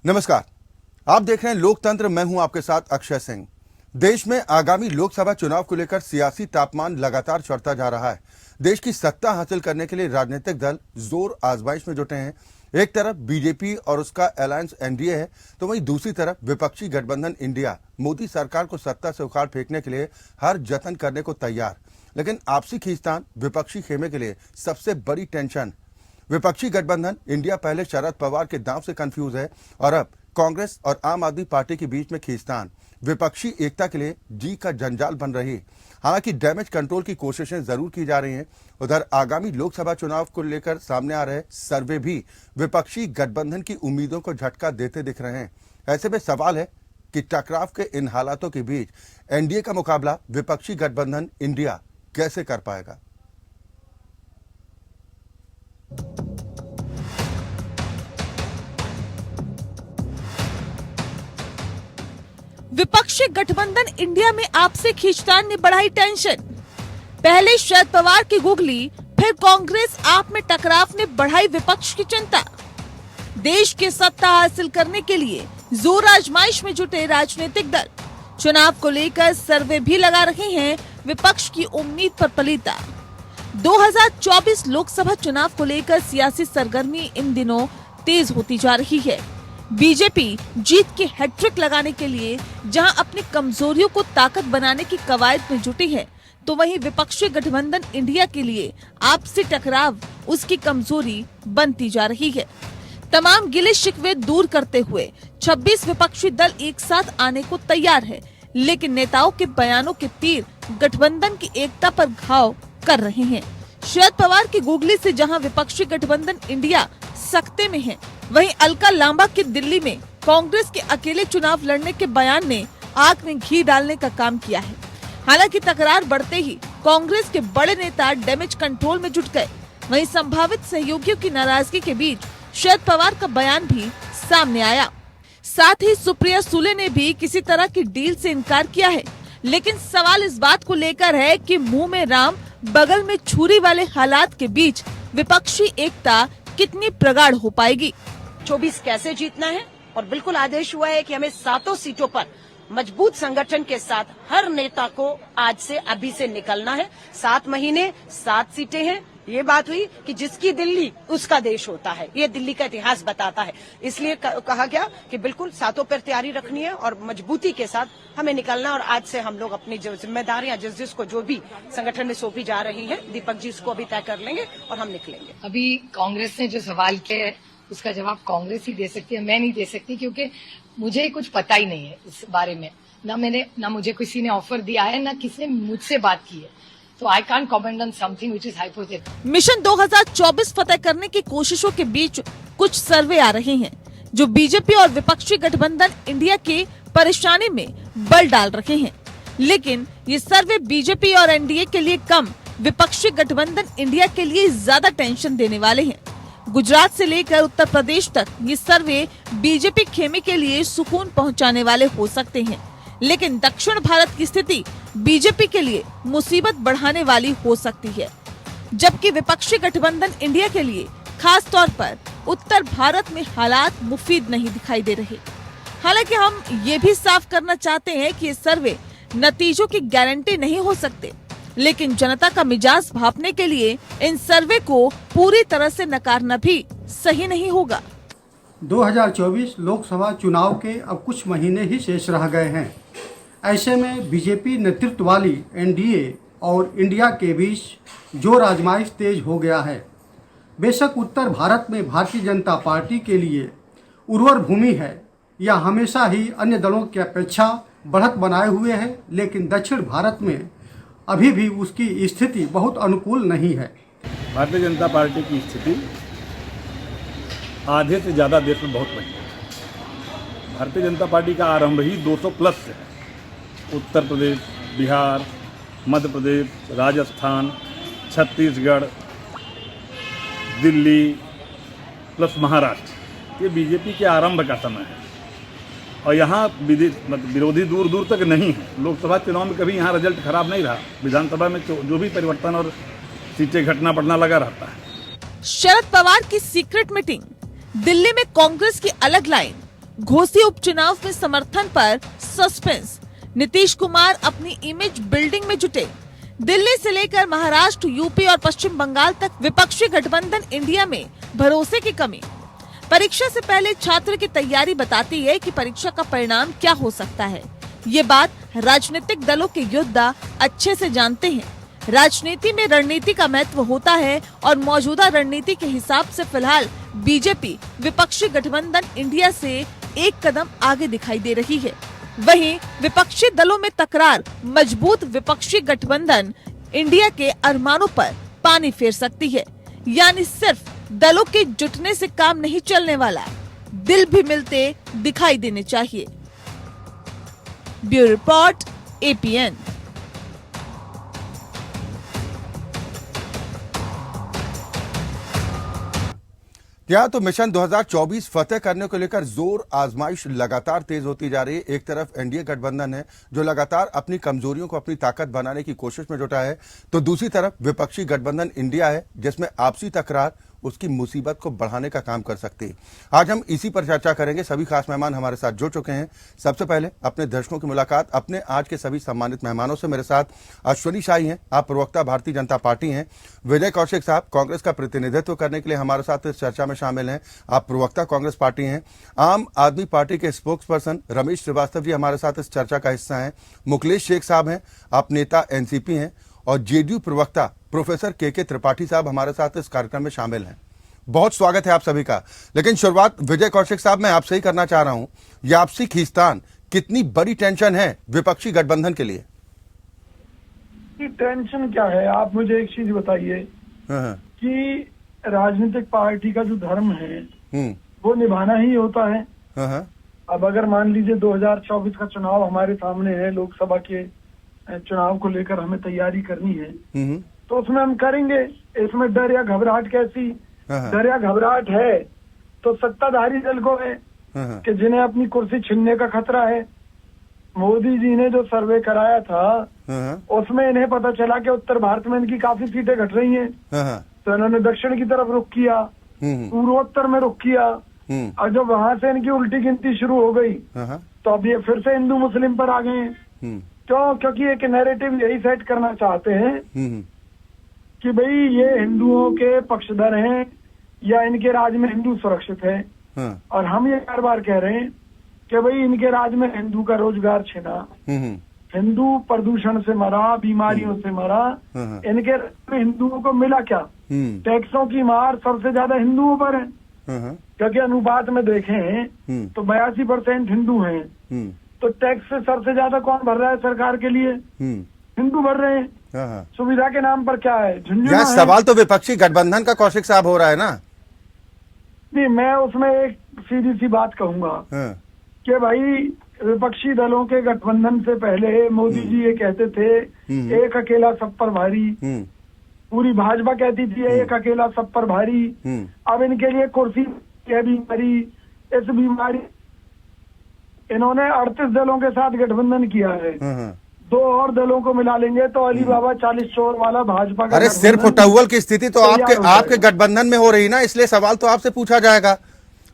नमस्कार, आप देख रहे हैं लोकतंत्र। मैं हूं आपके साथ अक्षय सिंह। देश में आगामी लोकसभा चुनाव को लेकर सियासी तापमान लगातार चढ़ता जा रहा है। देश की सत्ता हासिल करने के लिए राजनीतिक दल जोर आजमाइश में जुटे हैं। एक तरफ बीजेपी और उसका अलायंस एनडीए है, तो वहीं दूसरी तरफ विपक्षी गठबंधन इंडिया मोदी सरकार को सत्ता से उखाड़ फेंकने के लिए हर जतन करने को तैयार। लेकिन आपसी खींचतान विपक्षी खेमे के लिए सबसे बड़ी टेंशन। विपक्षी गठबंधन इंडिया पहले शरद पवार के दांव से कंफ्यूज है और अब कांग्रेस और आम आदमी पार्टी के बीच में खींचतान विपक्षी एकता के लिए जी का जंजाल बन रही है। हालांकि डैमेज कंट्रोल की कोशिशें जरूर की जा रही हैं। उधर आगामी लोकसभा चुनाव को लेकर सामने आ रहे सर्वे भी विपक्षी गठबंधन की उम्मीदों को झटका देते दिख रहे हैं। ऐसे में सवाल है कि टकराव के इन हालातों के बीच एनडीए का मुकाबला विपक्षी गठबंधन इंडिया कैसे कर पाएगा। विपक्षी गठबंधन इंडिया में आपसी खींचतान ने बढ़ाई टेंशन। पहले शरद पवार की गुगली, फिर कांग्रेस आप में टकराव ने बढ़ाई विपक्ष की चिंता। देश की सत्ता हासिल करने के लिए जोर आजमाइश में जुटे राजनीतिक दल चुनाव को लेकर सर्वे भी लगा रहे हैं। विपक्ष की उम्मीद पर पलीता। 2024 लोकसभा चुनाव को लेकर सियासी सरगर्मी इन दिनों तेज होती जा रही है। बीजेपी जीत की हैट्रिक लगाने के लिए जहां अपनी कमजोरियों को ताकत बनाने की कवायद में जुटी है, तो वहीं विपक्षी गठबंधन इंडिया के लिए आपसी टकराव उसकी कमजोरी बनती जा रही है। तमाम गिले शिकवे दूर करते हुए 26 विपक्षी दल एक साथ आने को तैयार है, लेकिन नेताओं के बयानों के तीर गठबंधन की एकता पर घाव कर रहे हैं। शरद पवार की गुगली से जहां विपक्षी गठबंधन इंडिया सख्ते में है, वहीं अलका लांबा की दिल्ली में कांग्रेस के अकेले चुनाव लड़ने के बयान ने आग में घी डालने का काम किया है। हालांकि तकरार बढ़ते ही कांग्रेस के बड़े नेता डैमेज कंट्रोल में जुट गए। वहीं संभावित सहयोगियों की नाराजगी के बीच शरद पवार का बयान भी सामने आया। साथ ही सुप्रिया सुले ने भी किसी तरह की डील से इनकार किया है। लेकिन सवाल इस बात को लेकर है कि मुंह में राम बगल में छुरी वाले हालात के बीच विपक्षी एकता कितनी प्रगाढ़ हो पाएगी। 24 कैसे जीतना है, और बिल्कुल आदेश हुआ है कि हमें 7 सीटों पर मजबूत संगठन के साथ हर नेता को आज से अभी से निकलना है। 7 महीने 7 सीटें हैं। ये बात हुई कि जिसकी दिल्ली उसका देश होता है, ये दिल्ली का इतिहास बताता है। इसलिए कहा गया कि बिल्कुल 7 पर तैयारी रखनी है और मजबूती के साथ हमें निकलना। और आज से हम लोग अपनी जो जिम्मेदारियां जिसको जो भी संगठन में सौंपी जा रही है, दीपक जी इसको अभी तय कर लेंगे और हम निकलेंगे। अभी कांग्रेस ने जो सवाल किया है उसका जवाब कांग्रेस ही दे सकती है, मैं नहीं दे सकती, क्योंकि मुझे कुछ पता ही नहीं है इस बारे में। ना मुझे किसी ने ऑफर दिया है, ना किसी ने मुझसे बात की है। तो I can't comment on something which is hypothetical. Mission 2024 फतेह करने की कोशिशों के बीच कुछ सर्वे आ रहे हैं जो बीजेपी और विपक्षी गठबंधन इंडिया की परेशानी में बल डाल रहे हैं। लेकिन ये सर्वे बीजेपी और एनडीए के लिए कम, विपक्षी गठबंधन इंडिया के लिए ज्यादा टेंशन देने वाले हैं। गुजरात से लेकर उत्तर प्रदेश तक ये सर्वे बीजेपी खेमे के लिए सुकून पहुंचाने वाले हो सकते हैं, लेकिन दक्षिण भारत की स्थिति बीजेपी के लिए मुसीबत बढ़ाने वाली हो सकती है। जबकि विपक्षी गठबंधन इंडिया के लिए खास तौर पर उत्तर भारत में हालात मुफीद नहीं दिखाई दे रहे। हालांकि हम ये भी साफ करना चाहते हैं कि ये सर्वे नतीजों की गारंटी नहीं हो सकते, लेकिन जनता का मिजाज भांपने के लिए इन सर्वे को पूरी तरह से नकारना भी सही नहीं होगा। 2024 लोकसभा चुनाव के अब कुछ महीने ही शेष रह गए हैं। ऐसे में बीजेपी नेतृत्व वाली एनडीए और इंडिया के बीच जोर आजमाइश तेज हो गया है। बेशक उत्तर भारत में भारतीय जनता पार्टी के लिए उर्वर भूमि है, यह हमेशा ही अन्य दलों की अपेक्षा बढ़त बनाए हुए है, लेकिन दक्षिण भारत में अभी भी उसकी स्थिति बहुत अनुकूल नहीं है। भारतीय जनता पार्टी की स्थिति आधे से ज़्यादा देश में बहुत बढ़ी है। भारतीय जनता पार्टी का आरंभ ही 200 प्लस से है। उत्तर प्रदेश, बिहार, मध्य प्रदेश, राजस्थान, छत्तीसगढ़, दिल्ली प्लस महाराष्ट्र, ये बीजेपी के आरंभ का समय है। और यहाँ विरोधी दूर दूर तक नहीं है। लोकसभा चुनाव में कभी यहाँ रिजल्ट खराब नहीं रहा। विधानसभा में जो भी परिवर्तन और सीटें घटना बढ़ना लगा रहता है। शरद पवार की सीक्रेट मीटिंग, दिल्ली में कांग्रेस की अलग लाइन, घोसी उपचुनाव में समर्थन पर सस्पेंस। नीतीश कुमार अपनी इमेज बिल्डिंग में जुटे। दिल्ली से लेकर महाराष्ट्र, यूपी और पश्चिम बंगाल तक विपक्षी गठबंधन इंडिया में भरोसे की कमी। परीक्षा से पहले छात्र की तैयारी बताती है कि परीक्षा का परिणाम क्या हो सकता है। ये बात राजनीतिक दलों के योद्धा अच्छे से जानते हैं। राजनीति में रणनीति का महत्व होता है और मौजूदा रणनीति के हिसाब से फिलहाल बीजेपी विपक्षी गठबंधन इंडिया से एक कदम आगे दिखाई दे रही है। वहीं विपक्षी दलों में तकरार मजबूत विपक्षी गठबंधन इंडिया के अरमानों पर पानी फेर सकती है। यानी सिर्फ दलों के जुटने से काम नहीं चलने वाला, दिल भी मिलते दिखाई देने चाहिए। Bureau report, APN। क्या तो मिशन 2024 फतेह करने को लेकर जोर आजमाइश लगातार तेज होती जा रही है। एक तरफ एनडीए गठबंधन है जो लगातार अपनी कमजोरियों को अपनी ताकत बनाने की कोशिश में जुटा है, तो दूसरी तरफ विपक्षी गठबंधन इंडिया है जिसमें आपसी तकरार उसकी मुसीबत को बढ़ाने का काम कर सकती है। आज हम इसी पर चर्चा करेंगे। सभी खास मेहमान हमारे साथ जुड़ चुके हैं। सबसे पहले अपने दर्शकों की मुलाकात अपने आज के सभी सम्मानित मेहमानों से। मेरे साथ अश्वनी शाही हैं, आप प्रवक्ता भारतीय जनता पार्टी हैं। विजय कौशिक साहब कांग्रेस का प्रतिनिधित्व करने के लिए हमारे साथ इस चर्चा में शामिल हैं, आप प्रवक्ता कांग्रेस पार्टी हैं। आम आदमी पार्टी के स्पोक्स पर्सन रमेश श्रीवास्तव जी हमारे साथ इस चर्चा का हिस्सा हैं। मुकलेश शेख साहब हैं, आप नेता एनसीपी हैं। और जेडीयू प्रवक्ता प्रोफेसर के त्रिपाठी साहब हमारे साथ इस कार्यक्रम में शामिल हैं। बहुत स्वागत है आप सभी का। लेकिन शुरुआत विजय कौशिक साहब मैं आपसे ही करना चाह रहा हूं, ये आपसी खींचतान कितनी बड़ी टेंशन है विपक्षी गठबंधन के लिए? टेंशन क्या है, आप मुझे एक चीज बताइए कि राजनीतिक पार्टी का जो धर्म है वो निभाना ही होता है। अब अगर मान लीजिए 2024 का चुनाव हमारे सामने है, लोकसभा के चुनाव को लेकर हमें तैयारी करनी है, तो उसमें हम करेंगे। इसमें डर या घबराहट कैसी? डर या घबराहट है तो सत्ताधारी दल को है कि जिन्हें अपनी कुर्सी छीनने का खतरा है। मोदी जी ने जो सर्वे कराया था उसमें इन्हें पता चला कि उत्तर भारत में इनकी काफी सीटें घट रही हैं, तो इन्होंने दक्षिण की तरफ रुख किया, पूर्वोत्तर में रुख किया, और जब वहां से इनकी उल्टी गिनती शुरू हो गई तो अब ये फिर से हिंदू मुस्लिम पर आ गए हैं। क्यों? क्योंकि एक नैरेटिव यही सेट करना चाहते हैं कि भाई ये हिंदुओं के पक्षधर हैं या इनके राज में हिंदू सुरक्षित है। और हम ये बार बार कह रहे हैं कि भाई इनके राज में हिंदू का रोजगार छिना, हिंदू प्रदूषण से मरा, बीमारियों से मरा, इनके राज में हिंदुओं को मिला क्या? टैक्सों की मार सबसे ज्यादा हिंदुओं पर है, क्योंकि अनुपात में देखें तो 82% हिंदू हैं, तो टैक्स से सबसे ज्यादा कौन भर रहा है सरकार के लिए? हिंदू भर रहे हैं। सुविधा के नाम पर क्या है? झुंझुना है। सवाल तो विपक्षी गठबंधन का कौशिक साहब हो रहा है ना? नहीं, मैं उसमें एक सीधी सी बात कहूंगा कि भाई विपक्षी दलों के गठबंधन से पहले मोदी जी ये कहते थे एक अकेला सब पर भारी, पूरी भाजपा कहती थी एक अकेला सब पर भारी। अब इनके लिए कुर्सी है बीमारी, इस बीमारी इन्होंने 38 दलों के साथ गठबंधन किया है, 2 और दलों को मिला लेंगे तो अली बाबा 40 चोर वाला भाजपा का। अरे सिर्फ उटव्वल की स्थिति तो आपके गठबंधन में हो रही ना, इसलिए सवाल तो आपसे पूछा जाएगा।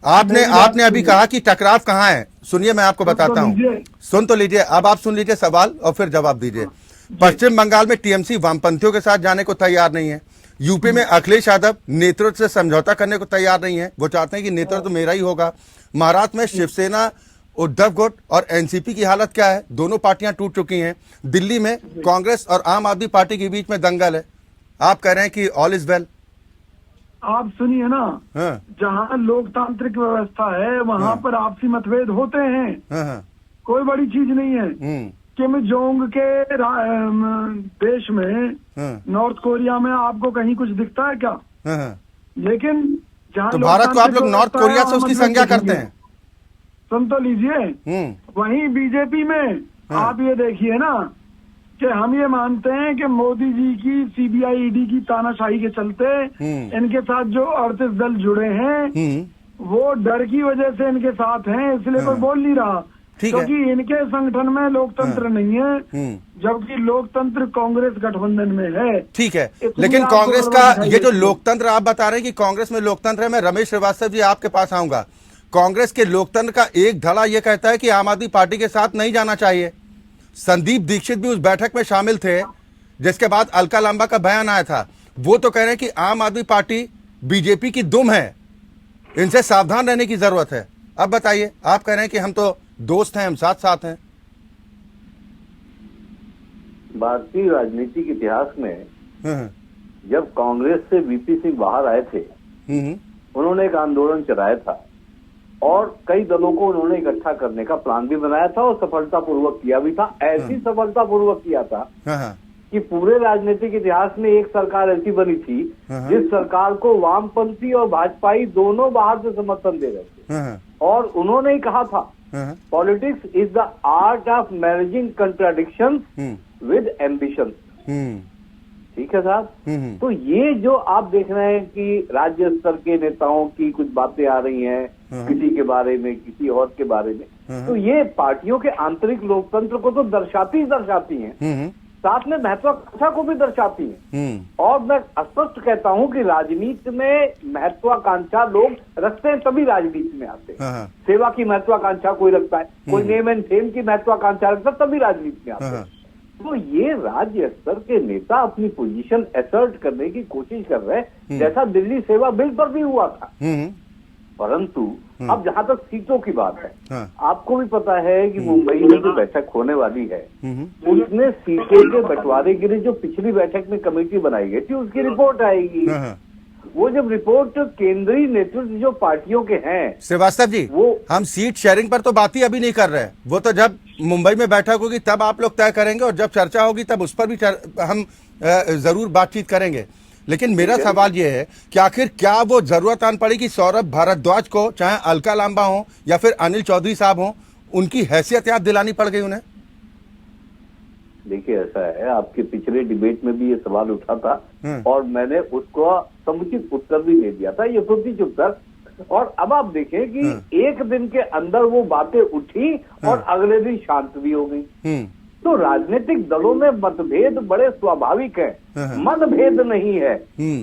आपने अभी कहा कि टकराव कहाँ है। सुनिए मैं आपको बताता हूँ, सुन तो लीजिए, अब आप सुन लीजिए सवाल और फिर जवाब दीजिए। पश्चिम बंगाल में टीएमसी वामपंथियों के साथ जाने को तैयार नहीं है। यूपी में अखिलेश यादव नेतृत्व से समझौता करने को तैयार नहीं है, वो चाहते हैं कि नेतृत्व तो मेरा ही होगा। महाराष्ट्र में शिवसेना, उद्धव गुट और एनसीपी की हालत क्या है? दोनों पार्टियां टूट चुकी हैं। दिल्ली में कांग्रेस और आम आदमी पार्टी के बीच में दंगल है। आप कह रहे हैं कि ऑल इज वेल। आप सुनिए ना, जहाँ लोकतांत्रिक व्यवस्था है वहाँ पर आपसी मतभेद होते हैं, कोई बड़ी चीज नहीं है। किम जोंग के देश में, नॉर्थ कोरिया में आपको कहीं कुछ दिखता है क्या? लेकिन जहाँ तो भारत को आप लोग नॉर्थ कोरिया से उसकी संज्ञा करते हैं। सुन तो लीजिए, वहीं बीजेपी में आप ये देखिए ना कि हम ये मानते हैं कि मोदी जी की सीबीआई ईडी की तानाशाही के चलते इनके साथ जो 38 दल जुड़े हैं वो डर की वजह से इनके साथ हैं, इसलिए कोई बोल नहीं रहा, क्योंकि इनके संगठन में लोकतंत्र नहीं है, जबकि लोकतंत्र कांग्रेस गठबंधन में है। ठीक है, लेकिन कांग्रेस का ये जो लोकतंत्र आप बता रहे हैं कि कांग्रेस में लोकतंत्र है, मैं रमेश श्रीवास्तव जी आपके पास आऊंगा। कांग्रेस के लोकतंत्र का एक धड़ा यह कहता है कि आम आदमी पार्टी के साथ नहीं जाना चाहिए। संदीप दीक्षित भी उस बैठक में शामिल थे, जिसके बाद अलका लांबा का बयान आया था। वो तो कह रहे हैं कि आम आदमी पार्टी बीजेपी की दुम है, इनसे सावधान रहने की जरूरत है। अब बताइए, आप कह रहे हैं कि हम तो दोस्त हैं, हम साथ साथ हैं। भारतीय राजनीतिक इतिहास में जब कांग्रेस से वीपी सिंह बाहर आए थे, उन्होंने एक आंदोलन चलाया था और कई दलों को उन्होंने इकट्ठा करने का प्लान भी बनाया था और सफलतापूर्वक किया भी था। ऐसी सफलतापूर्वक किया था कि पूरे राजनीतिक इतिहास में एक सरकार ऐसी बनी थी जिस सरकार को वामपंथी और भाजपाई दोनों बाहर से समर्थन दे रहे थे। और उन्होंने ही कहा था, politics is the art of managing contradictions with ambition. ठीक है साहब। तो ये जो आप देख रहे हैं कि राज्य स्तर के नेताओं की कुछ बातें आ रही हैं, किसी के बारे में, किसी और के बारे में, तो ये पार्टियों के आंतरिक लोकतंत्र को तो दर्शाती हैं, साथ में महत्वाकांक्षा को भी दर्शाती हैं। और मैं स्पष्ट कहता हूं कि राजनीति में महत्वाकांक्षा लोग रखते हैं तभी राजनीति में आते हैं। सेवा की महत्वाकांक्षा कोई रखता है, कोई नेम एंड फेम की महत्वाकांक्षा रखता है, तभी राजनीति में आते हैं। तो ये राज्य स्तर के नेता अपनी पोजीशन असर्ट करने की कोशिश कर रहे हैं, जैसा दिल्ली सेवा बिल पर भी हुआ था। परंतु अब जहां तक सीटों की बात है, आपको भी पता है कि मुंबई में जो बैठक होने वाली है, उसमें सीटों के बंटवारे के लिए जो पिछली बैठक में कमेटी बनाई गई थी, उसकी रिपोर्ट आएगी। वो जब रिपोर्ट केंद्रीय नेतृत्व जो पार्टियों के हैं, श्रीवास्तव जी, वो हम सीट शेयरिंग पर तो बात ही अभी नहीं कर रहे। वो तो जब मुंबई में बैठक होगी तब आप लोग तय करेंगे, और जब चर्चा होगी तब उस पर भी हम जरूर बातचीत करेंगे। लेकिन मेरा सवाल ये है कि आखिर क्या वो जरूरत आन पड़ी कि सौरभ भारद्वाज को, चाहे अलका लांबा हो या फिर अनिल चौधरी साहब हो, उनकी हैसियत याद दिलानी पड़ गई उन्हें? देखिए, ऐसा है, आपके पिछले डिबेट में भी ये सवाल उठा था और मैंने उसको समुचित उत्तर भी दे दिया था, यथोचित उत्तर। और अब आप देखें कि एक दिन के अंदर वो बातें उठी और अगले दिन शांत भी हो गई। तो राजनीतिक दलों में मतभेद बड़े स्वाभाविक है, मतभेद नहीं है।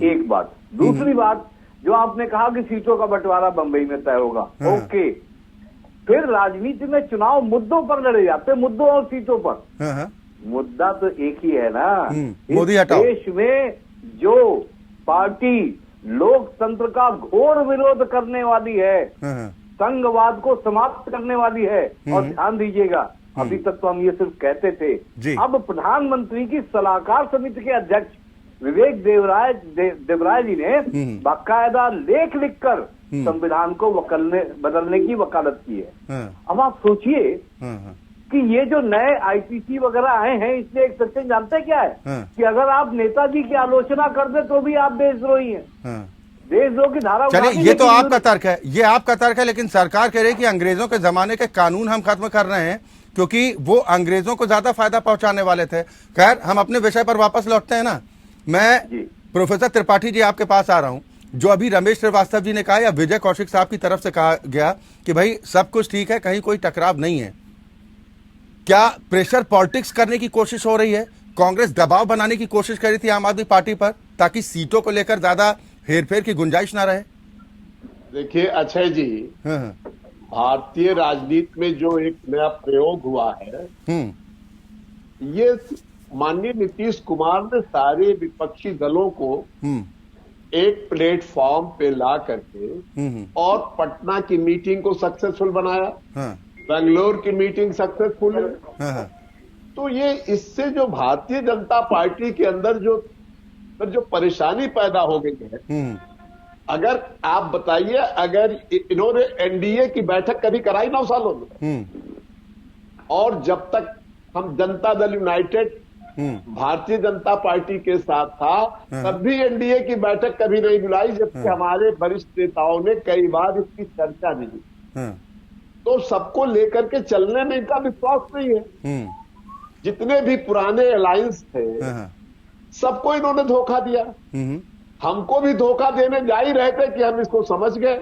एक बात। दूसरी बात, जो आपने कहा कि सीटों का बंटवारा बंबई में तय होगा, ओके, फिर राजनीति में चुनाव मुद्दों पर लड़े जाते, मुद्दों और सीटों पर। मुद्दा तो एक ही है ना, मोदी हटाओ। देश में जो पार्टी लोकतंत्र का घोर विरोध करने वाली है, संघवाद को समाप्त करने वाली है, और ध्यान दीजिएगा, अभी तक तो हम ये सिर्फ कहते थे, अब प्रधानमंत्री की सलाहकार समिति के अध्यक्ष विवेक देवराय जी ने बाकायदा लेख लिखकर संविधान को बदलने की वकालत की है। अब आप सोचिए कि ये जो नए आईपीसी वगैरह आए हैं, इसलिए एक सेक्शन जानते क्या है कि अगर आप नेताजी की आलोचना कर दे तो भी आप देशद्रोही हैं। देशद्रोह की धारा। चलिए, ये तो आपका तर्क है, ये आपका तर्क है, लेकिन सरकार कह रही है कि अंग्रेजों के जमाने के कानून हम खत्म कर रहे हैं क्योंकि वो अंग्रेजों को ज्यादा फायदा पहुंचाने वाले थे। खैर, हम अपने विषय पर वापस लौटते हैं ना। मैं प्रोफेसर त्रिपाठी जी आपके पास आ रहा हूं। जो अभी रमेश श्रीवास्तव जी ने कहा या विजय कौशिक साहब की तरफ से कहा गया कि भाई सब कुछ ठीक है, कहीं कोई टकराव नहीं है, क्या प्रेशर पॉलिटिक्स करने की कोशिश हो रही है? कांग्रेस दबाव बनाने की कोशिश कर रही थी आम आदमी पार्टी पर ताकि सीटों को लेकर ज्यादा हेरफेर की गुंजाइश ना रहे? देखिए अक्षय जी, भारतीय राजनीति में जो एक नया प्रयोग हुआ है, ये माननीय नीतीश कुमार ने सारे विपक्षी दलों को एक प्लेटफॉर्म पे ला करके और पटना की मीटिंग को सक्सेसफुल बनाया, बेंगलोर की मीटिंग सक्सेसफुल है। तो ये इससे जो भारतीय जनता पार्टी के अंदर जो परेशानी पैदा हो गई है, अगर आप बताइए, अगर इन्होंने एनडीए की बैठक कभी कराई 9 सालों में, और जब तक हम जनता दल यूनाइटेड भारतीय जनता पार्टी के साथ था, तब भी एनडीए की बैठक कभी नहीं बुलाई, जबकि हमारे वरिष्ठ नेताओं ने कई बार इसकी चर्चा भी की। तो सबको लेकर के चलने में इनका विश्वास नहीं है। जितने भी पुराने अलायंस थे, सबको इन्होंने धोखा दिया। हमको भी धोखा देने जा ही रहे थे कि हम इसको समझ गए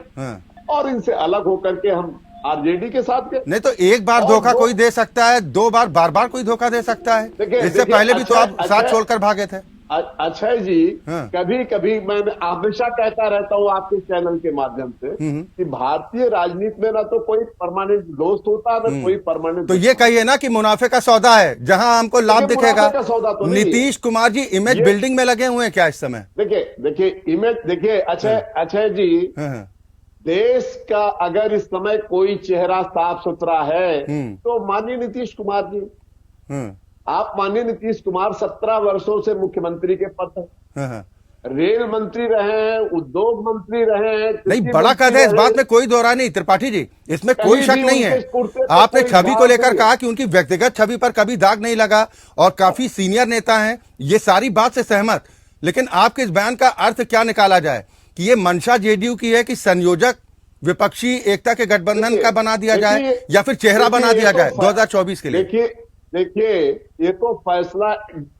और इनसे अलग होकर के हम आरजेडी के साथ गए। नहीं तो एक बार धोखा कोई दे सकता है, 2 बार बार कोई धोखा दे सकता है। इससे पहले भी तो आप साथ छोड़कर भागे थे। अक्षय जी, कभी कभी मैं हमेशा कहता रहता हूँ आपके चैनल के माध्यम से कि भारतीय राजनीति में ना तो कोई परमानेंट दोस्त होता है ना कोई परमानेंट। तो ये कहिए ना कि मुनाफे का सौदा है, जहां हमको लाभ दिखेगा। तो नीतीश कुमार जी इमेज बिल्डिंग में लगे हुए हैं क्या इस समय? देखिए इमेज, देखिए अक्षय जी, देश का अगर इस समय कोई चेहरा साफ सुथरा है तो माननीय नीतीश कुमार जी। आप माननीय नीतीश कुमार 17 वर्षों से मुख्यमंत्री के पद हैं, रेल मंत्री रहे हैं, उद्योग मंत्री रहे हैं। नहीं, बड़ा कद है, इस बात में कोई दोहरा नहीं त्रिपाठी जी, इसमें कोई शक नहीं है। आपने छवि को लेकर कहा कि उनकी व्यक्तिगत छवि पर कभी दाग नहीं लगा और काफी सीनियर नेता हैं, ये सारी बात से सहमत। लेकिन आपके इस बयान का अर्थ क्या निकाला जाए कि ये मंशा जेडीयू की है कि संयोजक विपक्षी एकता के गठबंधन का बना दिया जाए या फिर चेहरा बना दिया जाए 2024 के लिए? देखिए ये तो फैसला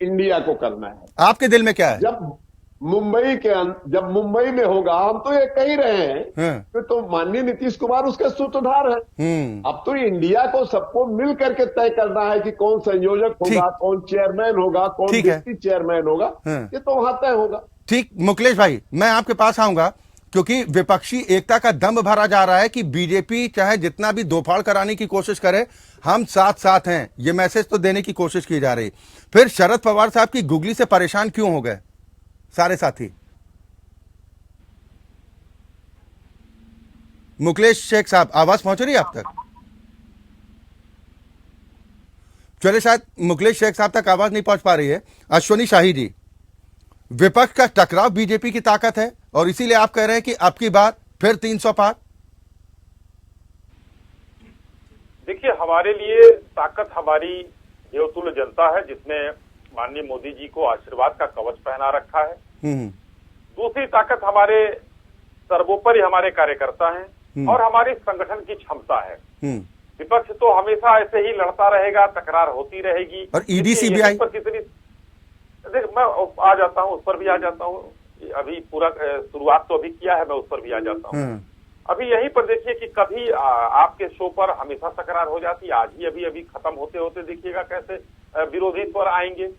इंडिया को करना है। आपके दिल में क्या है? जब मुंबई में होगा, हम तो ये कह ही रहे हैं तो माननीय नीतीश कुमार उसके सूत्रधार हैं। अब तो इंडिया को सबको मिल करके तय करना है कि कौन संयोजक होगा, कौन चेयरमैन होगा, कौन डिप्टी चेयरमैन होगा, ये तो वहां तय होगा। ठीक, मुकेश भाई मैं आपके पास आऊंगा क्योंकि विपक्षी एकता का दम भरा जा रहा है कि बीजेपी चाहे जितना भी दोफाड़ कराने की कोशिश करे, हम साथ साथ हैं, ये मैसेज तो देने की कोशिश की जा रही। फिर शरद पवार साहब की गुगली से परेशान क्यों हो गए सारे साथी? मुकेश शेख साहब, आवाज पहुंच रही है आप तक? चलिए, शायद मुकेश शेख साहब तक आवाज नहीं पहुंच पा रही है। अश्वनी शाही जी, विपक्ष का टकराव बीजेपी की ताकत है और इसीलिए आप कह रहे हैं कि अब की बार फिर 300 पार? देखिए, हमारे लिए ताकत हमारी देवतुल्य जनता है जिसने माननीय मोदी जी को आशीर्वाद का कवच पहना रखा है। दूसरी ताकत हमारे सर्वोपरि हमारे कार्यकर्ता हैं और हमारी संगठन की क्षमता है। विपक्ष तो हमेशा ऐसे ही लड़ता रहेगा, तकरार होती रहेगी। और ईडी सीबीआई पर कितनी, मैं आ जाता हूँ, उस पर भी आ जाता हूँ। अभी पूरा शुरुआत तो अभी किया है, मैं उस पर भी आ जाता हूँ। अभी यहीं पर देखिए कि कभी आपके शो पर हमेशा तकरार हो जाती है। आज ही अभी खत्म होते होते देखिएगा कैसे विरोधी स्वर आएंगे।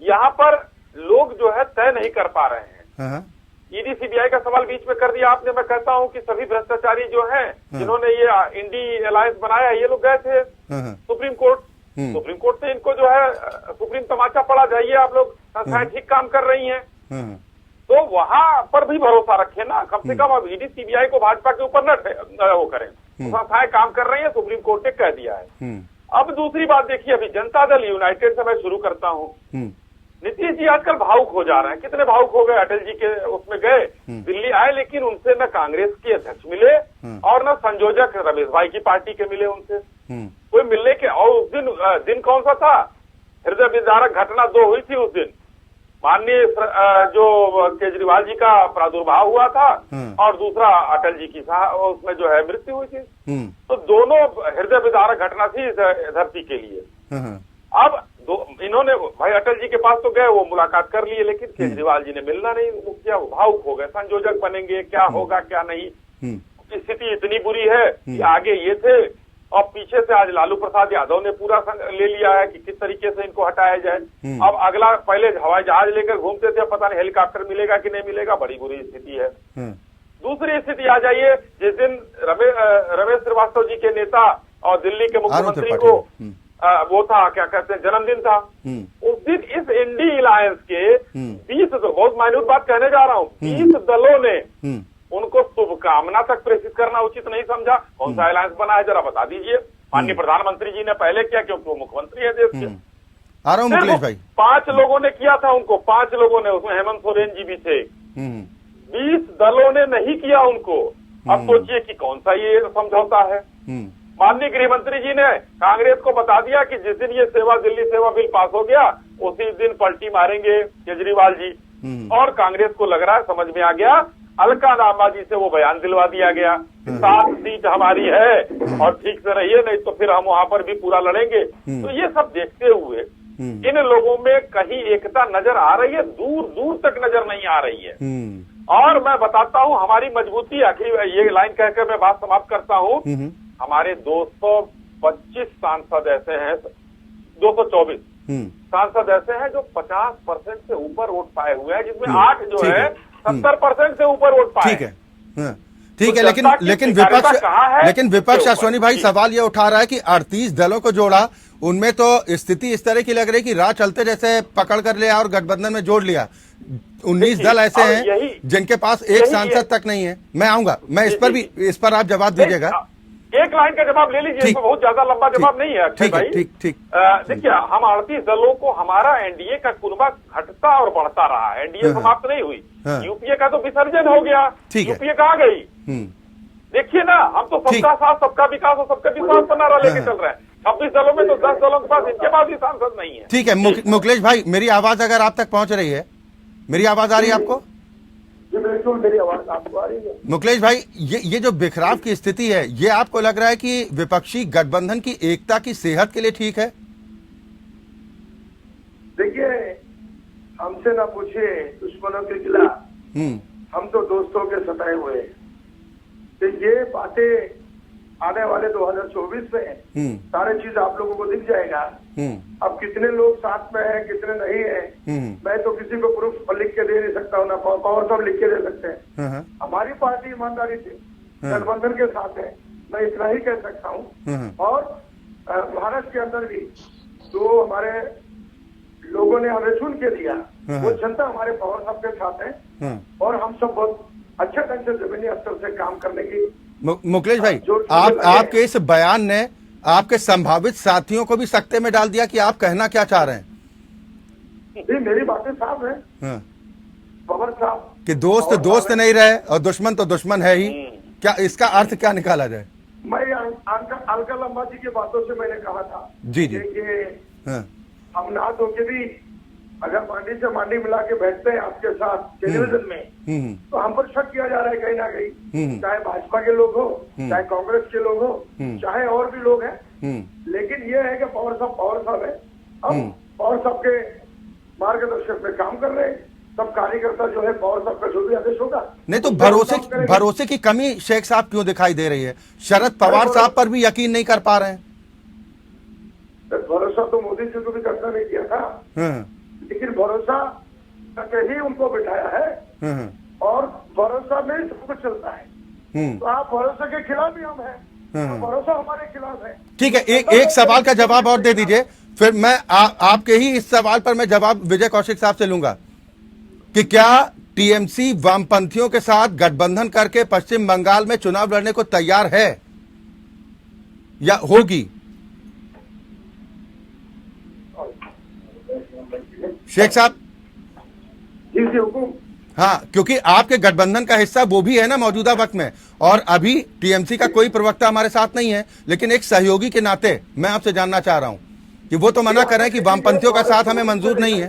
यहाँ पर लोग जो है तय नहीं कर पा रहे हैं। ईडी सीबीआई का सवाल बीच में कर दिया आपने। मैं कहता हूँ कि सभी भ्रष्टाचारी जो हैं जिन्होंने ये इंडी अलायंस बनाया, ये लोग गए थे सुप्रीम कोर्ट। सुप्रीम कोर्ट से इनको जो है सुप्रीम तमाचा पड़ा, जाइए आप लोग, संस्थाएं ठीक काम कर रही हैं। तो वहां पर भी भरोसा रखें ना, कम से कम अब ईडी सीबीआई को भाजपा के ऊपर न वो करें। संस्थाएं काम कर रही है, सुप्रीम कोर्ट ने कह दिया है। अब दूसरी बात देखिए, अभी जनता दल यूनाइटेड से मैं शुरू करता हूँ। नीतीश जी आजकल भावुक हो जा रहे हैं। कितने भावुक हो गए? अटल जी के उसमें गए, दिल्ली आए, लेकिन उनसे न कांग्रेस के अध्यक्ष मिले और न संयोजक रमेश भाई की पार्टी के मिले उनसे। कोई मिलने के, और उस दिन कौन सा था? हृदय विदारक घटना 2 हुई थी उस दिन। माननीय जो केजरीवाल जी का प्रादुर्भाव हुआ था और दूसरा अटल जी की उसमें जो है मृत्यु हुई थी। तो दोनों हृदय विदारक घटना थी इस धरती के लिए। अब इन्होंने भाई अटल जी के पास तो गए, वो मुलाकात कर लिए, लेकिन केजरीवाल जी ने मिलना नहीं किया। वो भावुक हो गए, संयोजक बनेंगे, क्या होगा क्या नहीं। स्थिति इतनी बुरी है कि आगे ये थे और पीछे से आज लालू प्रसाद यादव ने पूरा ले लिया है कि किस तरीके से इनको हटाया जाए। अब अगला, पहले हवाई जहाज लेकर घूमते थे, पता नहीं हेलीकॉप्टर मिलेगा कि नहीं मिलेगा। बड़ी बुरी स्थिति है। दूसरी स्थिति आ जाइए, जिस दिन रमेश श्रीवास्तव जी के नेता और दिल्ली के मुख्यमंत्री को वो था, क्या कहते हैं, जन्मदिन था। उस दिन इस इंडी अलायंस के 20, बहुत माइन्यूट बात कहने जा रहा हूँ, 20 दलों ने उनको शुभकामना तक प्रेषित करना उचित नहीं समझा। कौन सा अलायंस बना है जरा बता दीजिए। माननीय प्रधानमंत्री जी ने पहले किया क्योंकि वो मुख्यमंत्री है देश के। आ रहा हूं मुकेश भाई। 5 लोगों ने किया था उनको, 5 लोगों ने, उसमें हेमंत सोरेन जी भी थे। 20 दलों ने नहीं किया उनको। अब सोचिए कि कौन सा ये समझौता है। माननीय गृह मंत्री जी ने कांग्रेस को बता दिया कि जिस दिन ये दिल्ली सेवा बिल पास हो गया उसी दिन पलटी मारेंगे केजरीवाल जी। और कांग्रेस को लग रहा है, समझ में आ गया, अलकायदा जी से वो बयान दिलवा दिया गया कि 7 सीट हमारी है और ठीक से रहिए, नहीं तो फिर हम वहां पर भी पूरा लड़ेंगे। तो ये सब देखते हुए इन लोगों में कहीं एकता नजर आ रही है, दूर दूर तक नजर नहीं आ रही है। और मैं बताता हूँ हमारी मजबूती, आखिर ये लाइन कहकर मैं बात समाप्त करता हूँ। हमारे 225 सांसद ऐसे हैं, 224 सांसद ऐसे हैं जो 50% से ऊपर वोट पाए हुए हैं, जिसमें 8 जो है 70% से ऊपर वोट पाए। ठीक है, ठीक है, लेकिन विपक्ष अश्वनी भाई सवाल ये उठा रहा है कि 38 दलों को जोड़ा, उनमें तो स्थिति इस तरह की लग रही कि राह चलते जैसे पकड़ कर लिया और गठबंधन में जोड़ लिया। 19 दल ऐसे हैं जिनके पास एक सांसद तक नहीं है। मैं आऊंगा, मैं इस पर आप जवाब दीजिएगा। एक लाइन का जवाब ले लीजिए, इसमें बहुत ज्यादा लंबा जवाब नहीं है अक्षय भाई। ठीक। देखिए, हम 38 दलों को, हमारा एनडीए का कुनबा घटता और बढ़ता रहा है, एनडीए समाप्त नहीं हुई। यूपीए का तो विसर्जन हो गया, यूपीए कहाँ गई? देखिए ना, हम तो सबका साथ, सबका विकास और सबका विश्वास बना रहा लेके चल रहे हैं। 26 दलों में तो 10 दलों के पास, इनके पास भी सांसद नहीं है। ठीक है मुकेश भाई, मेरी आवाज अगर आप तक पहुंच रही है, मेरी आवाज आ रही है आपको? बिल्कुल मेरी आवाज आपको आ रही है। मुकेश भाई, ये जो बिखराव की स्थिति है, ये आपको लग रहा है कि विपक्षी गठबंधन की एकता की सेहत के लिए ठीक है? देखिए, हमसे ना पूछिए दुश्मनों के खिलाफ, हम तो दोस्तों के सताए हुए हैं। तो ये बातें आने वाले 2024 में सारे चीज आप लोगों को दिख जाएगा। अब कितने लोग साथ में हैं, कितने नहीं हैं, मैं तो किसी को प्रूफ लिख के दे नहीं सकता हूँ, ना कौन सब लिख के दे सकते हैं। हमारी पार्टी ईमानदारी से गठबंधन के साथ है, मैं इतना ही कह सकता हूँ। और महाराष्ट्र के अंदर भी जो हमारे लोगों ने हमें चुन के दिया, वो जनता हमारे पवार साहब के साथ है, और हम सब बहुत अच्छे ढंग से जमीनी स्तर से काम करने की। मुकेश भाई, आपके इस बयान ने आपके संभावित साथियों को भी सकते में डाल दिया कि आप कहना क्या चाह रहे हैं? जी, मेरी बातें साफ है पवार साहब कि दोस्त नहीं रहे और दुश्मन तो दुश्मन है ही। क्या इसका अर्थ क्या निकाला जाए? मैं अलका लंबा जी की बातों से मैंने कहा था जी हम ना तो के भी अगर मांडी से मांडी मिला के बैठते हैं आपके साथ टेलीविजन में, तो हम पर शक किया जा रहा है कहीं ना कहीं, चाहे भाजपा के लोग हो, चाहे कांग्रेस के लोग हो, चाहे और भी लोग हैं। लेकिन ये है कि पवार साहब है, हम पवार साहब के मार्गदर्शन में काम कर रहे हैं। सब कार्यकर्ता जो है पवार साहब का जो भी आदेश होगा। नहीं तो भरोसे की कमी शेख साहब क्यों दिखाई दे रही है? शरद पवार साहब पर भी यकीन नहीं कर पा रहे हैं? भरोसा तो मोदी जी को भी करना नहीं किया था, लेकिन भरोसा करके ही उनको बिठाया है, और भरोसा में सब कुछ चलता है। तो आप भरोसा के खिलाफ ही हम हैं, तो भरोसा हमारे खिलाफ है। ठीक है, एक सवाल का जवाब और दे दीजिए, फिर मैं आपके ही इस सवाल पर मैं जवाब विजय कौशिक साहब से लूंगा कि क्या टीएमसी वामपंथियों के साथ गठबंधन करके पश्चिम बंगाल में चुनाव लड़ने को तैयार है या होगी? शेख साहब जी हुकुम। हाँ, क्योंकि आपके गठबंधन का हिस्सा वो भी है ना मौजूदा वक्त में, और अभी टीएमसी का कोई प्रवक्ता हमारे साथ नहीं है, लेकिन एक सहयोगी के नाते मैं आपसे जानना चाह रहा हूं कि वो तो मना कर रहे हैं कि वामपंथियों का साथ हमें मंजूर नहीं है।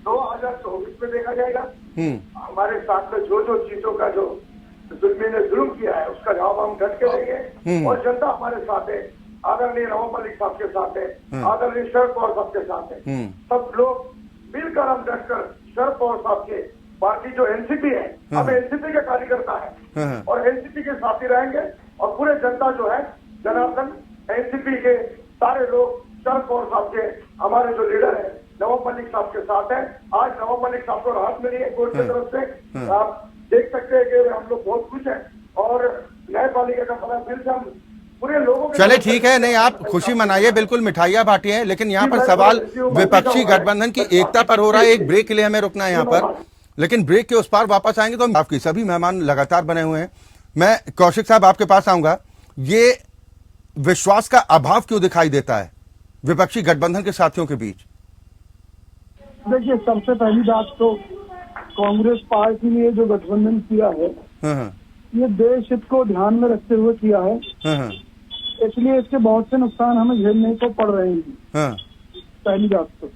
2024 में देखा जाएगा हमारे साथ में जो चीजों का जो जुल्मी ने जुल्म किया है, उसका जवाब हम डट के देंगे, और जनता हमारे साथ है। आदरणीय नवाब मलिक साहब के साथ है, आदरणीय शरद पवार साहब के साथ है, सब लोग मिलकर हम डटकर शरद पवार साहब के पार्टी जो एनसीपी है, हम एनसीपी के कार्यकर्ता है और एनसीपी के साथी रहेंगे, और पूरे जनता जो है जनार्दन एनसीपी के सारे लोग शरद पवार साहब के, हमारे जो लीडर है नवाब मलिक साहब के साथ है। आज नवाब मलिक साहब को राहत मिली है कोर्ट की तरफ से, आप देख सकते हैं कि हम लोग बहुत खुश हैं, और न्यायपालिका का फला फिर से हम पूरे लोगों के। चले ठीक है, नहीं आप खुशी मनाइए, बिल्कुल मिठाइयाँ बांटिए, लेकिन यहाँ पर सवाल विपक्षी गठबंधन की एकता पर हो रहा है। एक ब्रेक के लिए हमें रुकना है यहाँ पर, लेकिन ब्रेक के उस पार वापस आएंगे तो आपकी सभी मेहमान लगातार बने हुए हैं। मैं कौशिक साहब आपके पास आऊंगा, ये विश्वास का अभाव क्यों दिखाई देता है विपक्षी गठबंधन के साथियों के बीच? देखिए, सबसे पहली बात तो कांग्रेस पार्टी ने जो गठबंधन किया है, ये देश हित को ध्यान में रखते हुए किया है, इसलिए इसके बहुत से नुकसान हमें झेलने को पड़ रहे हैं। पहली बात तो।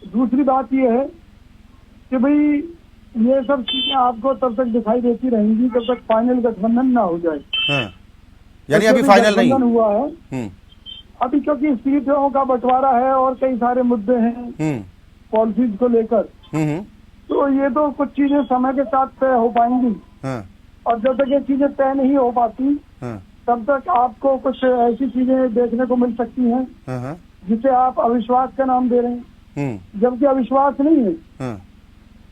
दूसरी बात ये है कि भाई ये सब चीजें आपको तब तक दिखाई देती रहेंगी जब तक फाइनल गठबंधन ना हो जाए। यानी अभी फाइनल नहीं हुआ है अभी, क्योंकि सीटों का बंटवारा है और कई सारे मुद्दे हैं पॉलिसीज को लेकर, तो ये तो कुछ चीजें समय के साथ तय हो पाएंगी, और जब तक ये चीजें तय नहीं हो पाती तब तक आपको कुछ ऐसी चीजें देखने को मिल सकती हैं जिसे आप अविश्वास का नाम दे रहे हैं, जबकि अविश्वास नहीं है।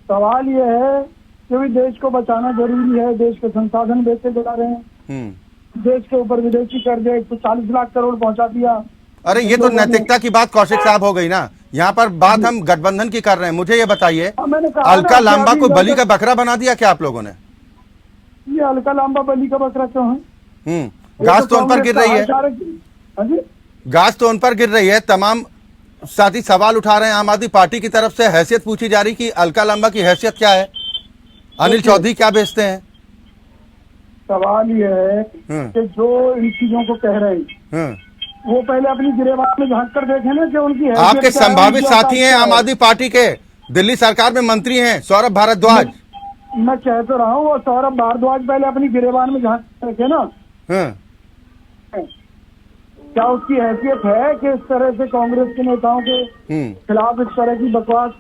सवाल यह है कि भी देश को बचाना जरूरी है, देश के संसाधन बेचे जा रहे हैं, देश के ऊपर विदेशी कर्जे 140 लाख करोड़ पहुंचा दिया। अरे ये तो नैतिकता की बात कौशिक साहब हो गई ना, यहाँ पर बात हम गठबंधन की कर रहे हैं। मुझे ये बताइए, अलका लांबा को बलि का बकरा बना दिया क्या आप लोगों ने? ये अलका लांबा बलि का बकरा क्यों है? गाज तो उन पर गिर रही है, गाज तो उन पर गिर रही है। तमाम साथी सवाल उठा रहे हैं आम आदमी पार्टी की तरफ से, हैसियत पूछी जा रही कि अलका लांबा की हैसियत क्या है, अनिल चौधरी क्या बेचते हैं? सवाल यह है कि जो इन चीजों को कह रहे हैं वो पहले अपनी गिरेबान में झांक कर देखें ना कि उनकी आपके संभावित साथी हैं आम आदमी पार्टी के, दिल्ली सरकार में मंत्री हैं सौरभ भारद्वाज। मैं कह तो रहा हूँ, वो सौरभ भारद्वाज पहले अपनी गिरेबान में झांक कर देखे ना। क्या उसकी हैसियत है कि इस तरह से कांग्रेस के नेताओं के खिलाफ इस तरह की बकवास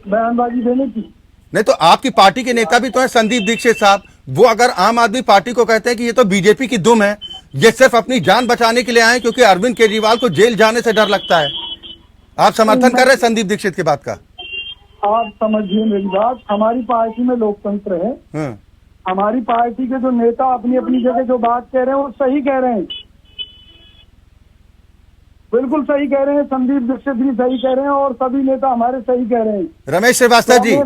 बयानबाजी देने की? नहीं तो आपकी पार्टी के नेता भी तो है संदीप दीक्षित साहब, वो अगर आम आदमी पार्टी को कहते हैं कि ये तो बीजेपी की दुम है, ये सिर्फ अपनी जान बचाने के लिए आए क्योंकि अरविंद केजरीवाल को जेल जाने से डर लगता है, आप समर्थन कर रहे हैं संदीप दीक्षित की बात का? आप समझिए मेरी बात, हमारी पार्टी में लोकतंत्र है, हमारी पार्टी के जो नेता अपनी अपनी जगह जो बात कह रहे हैं वो सही कह रहे हैं, बिल्कुल सही कह रहे हैं। संदीप दीक्षित भी सही कह रहे हैं और सभी नेता हमारे सही कह रहे हैं। रमेश श्रीवास्तव जी,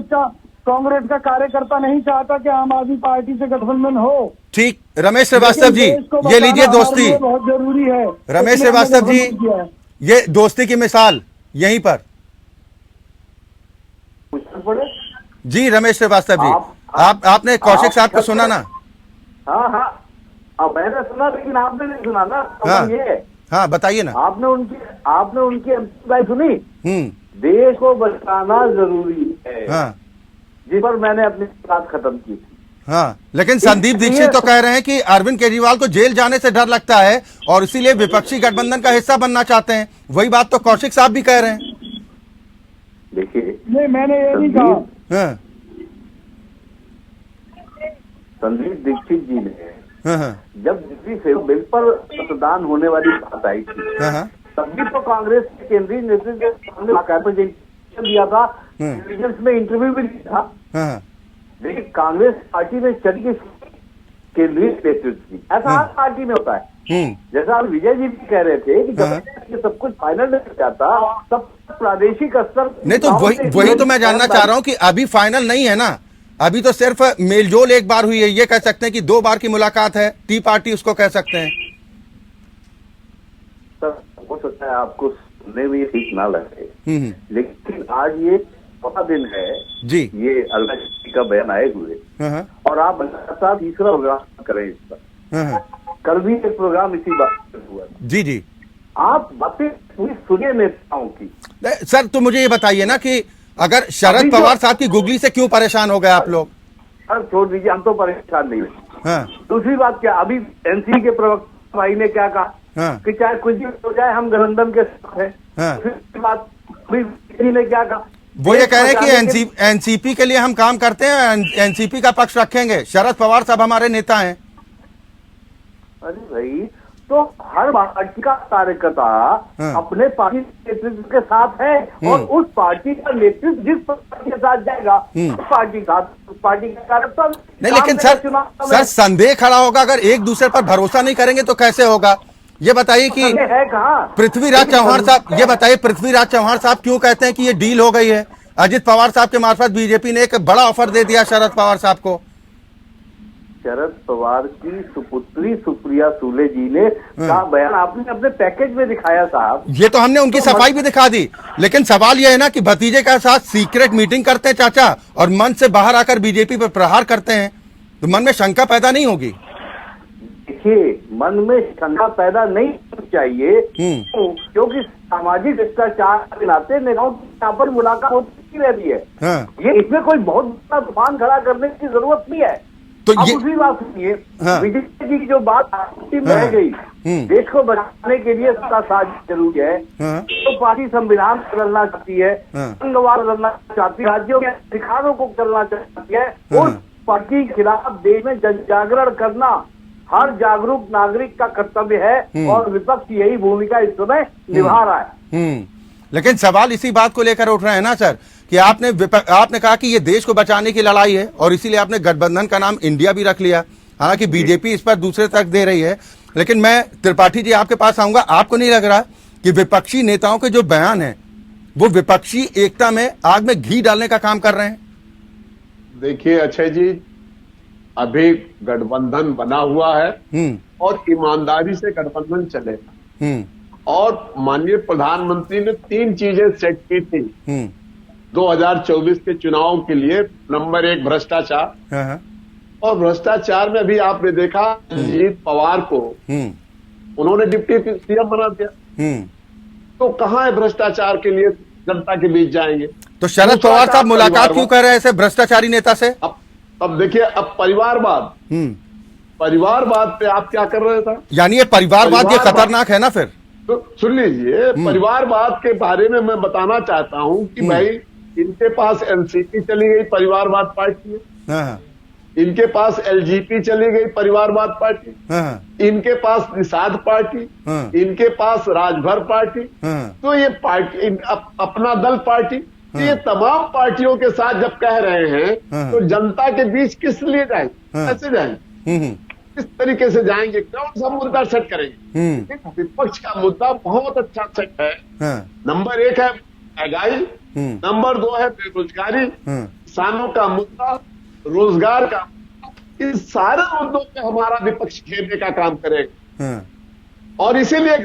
कांग्रेस का कार्यकर्ता नहीं चाहता कि आम आदमी पार्टी से गठबंधन हो। ठीक, रमेश श्रीवास्तव जी ये लीजिए दोस्ती, बहुत जरूरी है। रमेश श्रीवास्तव जी ये दोस्ती की मिसाल यहीं पर जी। रमेश श्रीवास्तव जी आपने कौशिक साहब को सुना ना? हाँ मैंने सुना, लेकिन आपने नहीं सुना ना। हाँ बताइए ना। आपने उनकी बात सुनी, देश को बचाना जरूरी है, जिस पर मैंने अपनी बात खत्म की थी। हाँ, लेकिन संदीप दीक्षित तो कह रहे हैं कि अरविंद केजरीवाल को जेल जाने से डर लगता है और इसीलिए विपक्षी गठबंधन का हिस्सा बनना चाहते हैं। वही बात तो कौशिक साहब भी कह रहे हैं। देखिए, नहीं मैंने ये नहीं कहा। संदीप दीक्षित जी ने जब दिल्ली से बिल पर मतदान होने वाली बात आई थी, तभी तो कांग्रेस के केंद्रीय नेतृत्व ने दिया था, में इंटरव्यू भी दिया था, लेकिन कांग्रेस पार्टी में चली केंद्रीय नेतृत्व की। ऐसा हर पार्टी में होता है। जैसा आप विजय जी भी कह रहे थे कि जब सब कुछ फाइनल नहीं जाता तब प्रादेशिक स्तर नहीं, तो वही तो मैं जानना चाह रहा हूँ कि अभी फाइनल नहीं है ना, अभी तो सिर्फ मेलजोल एक बार हुई है। ये कह सकते हैं कि 2 बार की मुलाकात है, टी पार्टी उसको कह सकते हैं। सर हो सकता है आपको सुनने में ये ठीक ना लगे, लेकिन आज ये पता दिन है जी, ये अलका जी का बयान आए हुए, और आप लगातार तीसरा प्रोग्राम करें इस पर। कल भी एक प्रोग्राम इसी बात पर हुआ जी। आप बातें पूरी सुनिए नेताओं की। सर तो मुझे ये बताइए ना कि अगर शरद पवार साहब की गुगली से क्यों परेशान हो गए आप लोग? सर छोड़ दीजिए, हम तो परेशान नहीं हुए। दूसरी बात क्या, अभी एनसीपी के प्रवक्ता भाई ने क्या कहा कि चाहे कुछ भी हो जाए हम गठबंधन के साथ हैं। दूसरी बात ने क्या कहा, वो ये कह रहे हैं कि एनसीपी के लिए हम काम करते हैं, एनसीपी का पक्ष रखेंगे, शरद पवार साहब हमारे नेता हैं। अरे भाई, तो हर पार्टी का कार्यकर्ता अपने पार्टी नेतृत्व के साथ है, और उस पार्टी का नेतृत्व जिस पार्टी के साथ जाएगा उस पार्टी का कार्यकर्ता नहीं। लेकिन सर संदेह खड़ा होगा, अगर एक दूसरे पर भरोसा नहीं करेंगे तो कैसे होगा? ये बताइए कि है कहाँ पृथ्वीराज चौहान साहब, ये बताइए पृथ्वीराज चौहान साहब क्यों कहते हैं कि ये डील हो गई है? अजित पवार साहब के मार्फत बीजेपी ने एक बड़ा ऑफर दे दिया शरद पवार साहब को। शरद पवार की सुपुत्री सुप्रिया सूले जी ने कहा बयान आपने अपने पैकेज में दिखाया साहब। ये तो हमने उनकी सफाई भी दिखा दी, लेकिन सवाल यह है ना कि भतीजे के साथ सीक्रेट मीटिंग करते हैं चाचा और मन से बाहर आकर बीजेपी पर प्रहार करते हैं, तो मन में शंका पैदा नहीं होगी? देखिए, मन में शंका पैदा नहीं होनी चाहिए, क्योंकि सामाजिक शिष्टाचार के नाते नेताओं की यहाँ पर मुलाकात होती रहती है। ये इसमें कोई बहुत बड़ा तूफान खड़ा करने की जरूरत नहीं है। तो ये दूसरी बात सुनिए, विजय जी की जो बात रह गई, देश को बचाने के लिए सबका साथ जरूरी है। तो पार्टी संविधान बदलना चाहती है, संघवाद बदलना चाहती है, राज्यों के अधिकारों को बदलना चाहती है, उस पार्टी के खिलाफ देश में जन जागरण करना हर जागरूक नागरिक का कर्तव्य है, और विपक्ष यही भूमिका इस समय निभा रहा है। लेकिन सवाल इसी बात को लेकर उठ रहे हैं ना सर कि आपने कहा कि ये देश को बचाने की लड़ाई है और इसीलिए आपने गठबंधन का नाम इंडिया भी रख लिया। हालांकि बीजेपी इस पर दूसरे तर्क दे रही है, लेकिन मैं त्रिपाठी जी आपके पास आऊंगा। आपको नहीं लग रहा कि विपक्षी नेताओं के जो बयान है वो विपक्षी एकता में आग में घी डालने का काम कर रहे हैं? देखिए अक्षय जी, अभी गठबंधन बना हुआ है और ईमानदारी से गठबंधन चलेगा। और माननीय प्रधानमंत्री ने 3 चीजें सेट की थी 2024 के चुनाव के लिए। नंबर 1 भ्रष्टाचार, और भ्रष्टाचार में भी आपने देखा अजीत पवार को उन्होंने डिप्टी सीएम बना दिया। तो कहां है भ्रष्टाचार के लिए जनता के बीच जाएंगे? तो शरद पवार साहब मुलाकात क्यों कर रहे हैं ऐसे भ्रष्टाचारी नेता से? अब देखिए, अब परिवारवाद पे आप क्या कर रहे थे? यानी ये परिवारवाद ये खतरनाक है ना फिर? तो सुन लीजिए, परिवारवाद के बारे में मैं बताना चाहता हूं कि भाई इनके पास एनसीपी चली गई, परिवारवाद पार्टी है। इनके पास एलजीपी चली गई, परिवारवाद पार्टी। इनके पास निषाद पार्टी, इनके पास राजभर पार्टी। तो ये पार्टी अपना दल पार्टी, तो ये तमाम पार्टियों के साथ जब कह रहे हैं तो जनता के बीच किस लिए जाएंगे, कैसे जाएंगे, किस तरीके से जाएंगे, कौन सा मुद्दा सेट करेंगे? विपक्ष का मुद्दा बहुत अच्छा सेट है। नंबर 1 है महंगाई, नंबर 2 है बेरोजगारी, किसानों का मुद्दा, रोजगार का, इन सारे मुद्दों पे हमारा विपक्ष घेरने का काम करेगा। और इसीलिए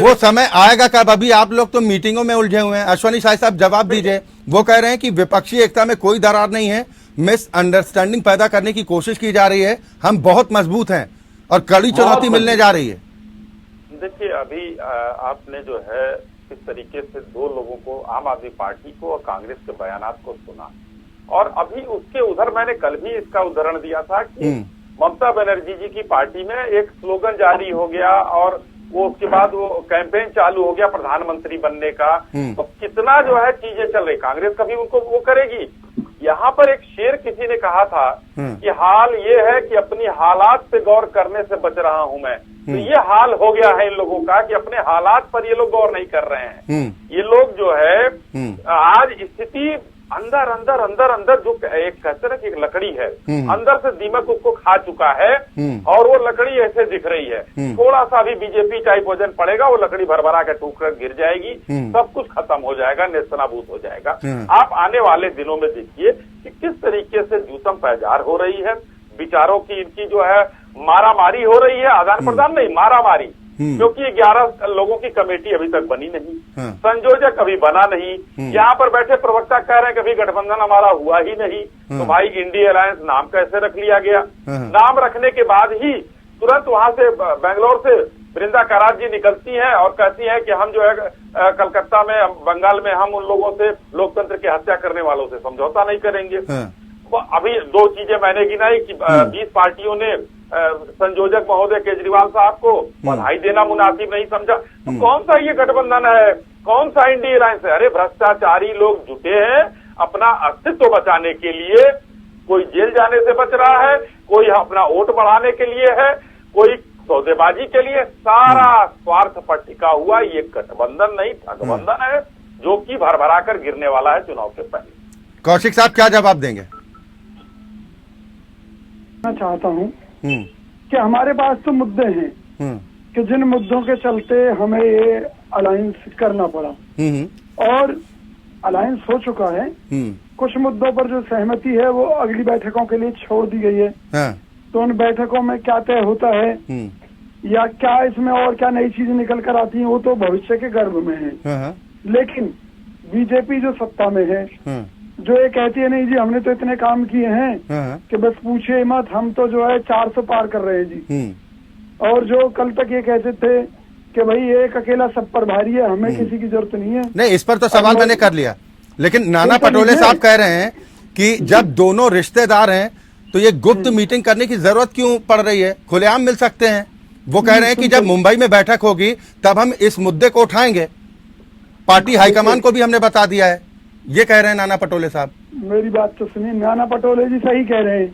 वो समय आएगा कब? अभी आप लोग तो मीटिंगों में उलझे हुए हैं। अश्वनी शाह साहब जवाब दीजिए। वो कह रहे हैं कि विपक्षी एकता में कोई दरार नहीं है, मिसअंडरस्टैंडिंग पैदा करने की कोशिश की जा रही है, हम बहुत मजबूत हैं और कड़ी चुनौती मिलने जा रही है। देखिए, अभी आपने जो है किस तरीके से 2 लोगों को, आम आदमी पार्टी को और कांग्रेस के बयानात को सुना, और अभी उसके उधर मैंने कल भी इसका उदाहरण दिया था कि ममता बनर्जी जी की पार्टी में एक स्लोगन जारी हो गया और वो उसके बाद वो कैंपेन चालू हो गया प्रधानमंत्री बनने का। तो कितना जो है चीजें चल रही, कांग्रेस कभी उनको वो करेगी। यहाँ पर एक शेर किसी ने कहा था कि हाल ये है कि अपनी हालात पे गौर करने से बच रहा हूं मैं। तो ये हाल हो गया है इन लोगों का कि अपने हालात पर ये लोग गौर नहीं कर रहे हैं। ये लोग जो है आज स्थिति अंदर अंदर अंदर अंदर जो एक कहते ना कि एक लकड़ी है, अंदर से दीमक उसको खा चुका है और वो लकड़ी ऐसे दिख रही है। थोड़ा सा भी बीजेपी टाइप वजन पड़ेगा, वो लकड़ी भरभरा के टूट कर गिर जाएगी, सब कुछ खत्म हो जाएगा, नेस्तनाबूद हो जाएगा। आप आने वाले दिनों में देखिए कि किस तरीके से जूतम पैजार हो रही है, विचारों की इनकी जो है मारामारी हो रही है, आदान प्रदान नहीं, मारामारी। क्योंकि 11 लोगों की कमेटी अभी तक बनी नहीं, संयोजक अभी बना नहीं, यहाँ पर बैठे प्रवक्ता कह रहे हैं कभी गठबंधन हमारा हुआ ही नहीं। तो भाई इंडिया अलायंस नाम कैसे रख लिया गया? नाम रखने के बाद ही तुरंत वहां से बेंगलोर से वृंदा करात जी निकलती हैं और कहती हैं कि हम जो है कलकत्ता में, बंगाल में हम उन लोगों से, लोकतंत्र की हत्या करने वालों से समझौता नहीं करेंगे। अभी 2 चीजें मैंने गिनाई कि 20 पार्टियों ने संयोजक महोदय केजरीवाल साहब को बधाई देना मुनासिब नहीं समझा। तो कौन सा ये गठबंधन है, कौन सा इंडिया अलायंस है? अरे भ्रष्टाचारी लोग जुटे हैं अपना अस्तित्व बचाने के लिए। कोई जेल जाने से बच रहा है, कोई अपना वोट बढ़ाने के लिए है, कोई सौदेबाजी के लिए, सारा स्वार्थ पर टिका हुआ ये गठबंधन नहीं ठगबंधन है जो कि भरभरा कर गिरने वाला है चुनाव के पहले। कौशिक साहब क्या जवाब देंगे? मैं चाहता हूँ कि हमारे पास तो मुद्दे हैं कि जिन मुद्दों के चलते हमें ये अलायंस करना पड़ा और अलायंस हो चुका है। कुछ मुद्दों पर जो सहमति है वो अगली बैठकों के लिए छोड़ दी गई है। तो उन बैठकों में क्या तय होता है या क्या इसमें और क्या नई चीजें निकल कर आती हैं वो तो भविष्य के गर्भ में है। लेकिन बीजेपी जो सत्ता में है, जो ये कहती है नहीं जी हमने तो इतने काम किए हैं कि बस पूछे मत, हम तो जो है 400 पार कर रहे हैं जी। और जो कल तक ये कहते थे कि भाई एक अकेला सब पर भारी है, हमें किसी की जरूरत नहीं है। नहीं, इस पर तो सवाल मैंने कर लिया, लेकिन नाना पटोले साहब कह रहे हैं कि जब दोनों रिश्तेदार हैं तो ये गुप्त मीटिंग करने की जरूरत क्यों पड़ रही है, खुलेआम मिल सकते हैं। वो कह रहे हैं कि जब मुंबई में बैठक होगी तब हम इस मुद्दे को उठाएंगे, पार्टी हाईकमान को भी हमने बता दिया है, ये कह रहे हैं नाना पटोले साहब। मेरी बात तो सुनिए, नाना पटोले जी सही कह रहे हैं।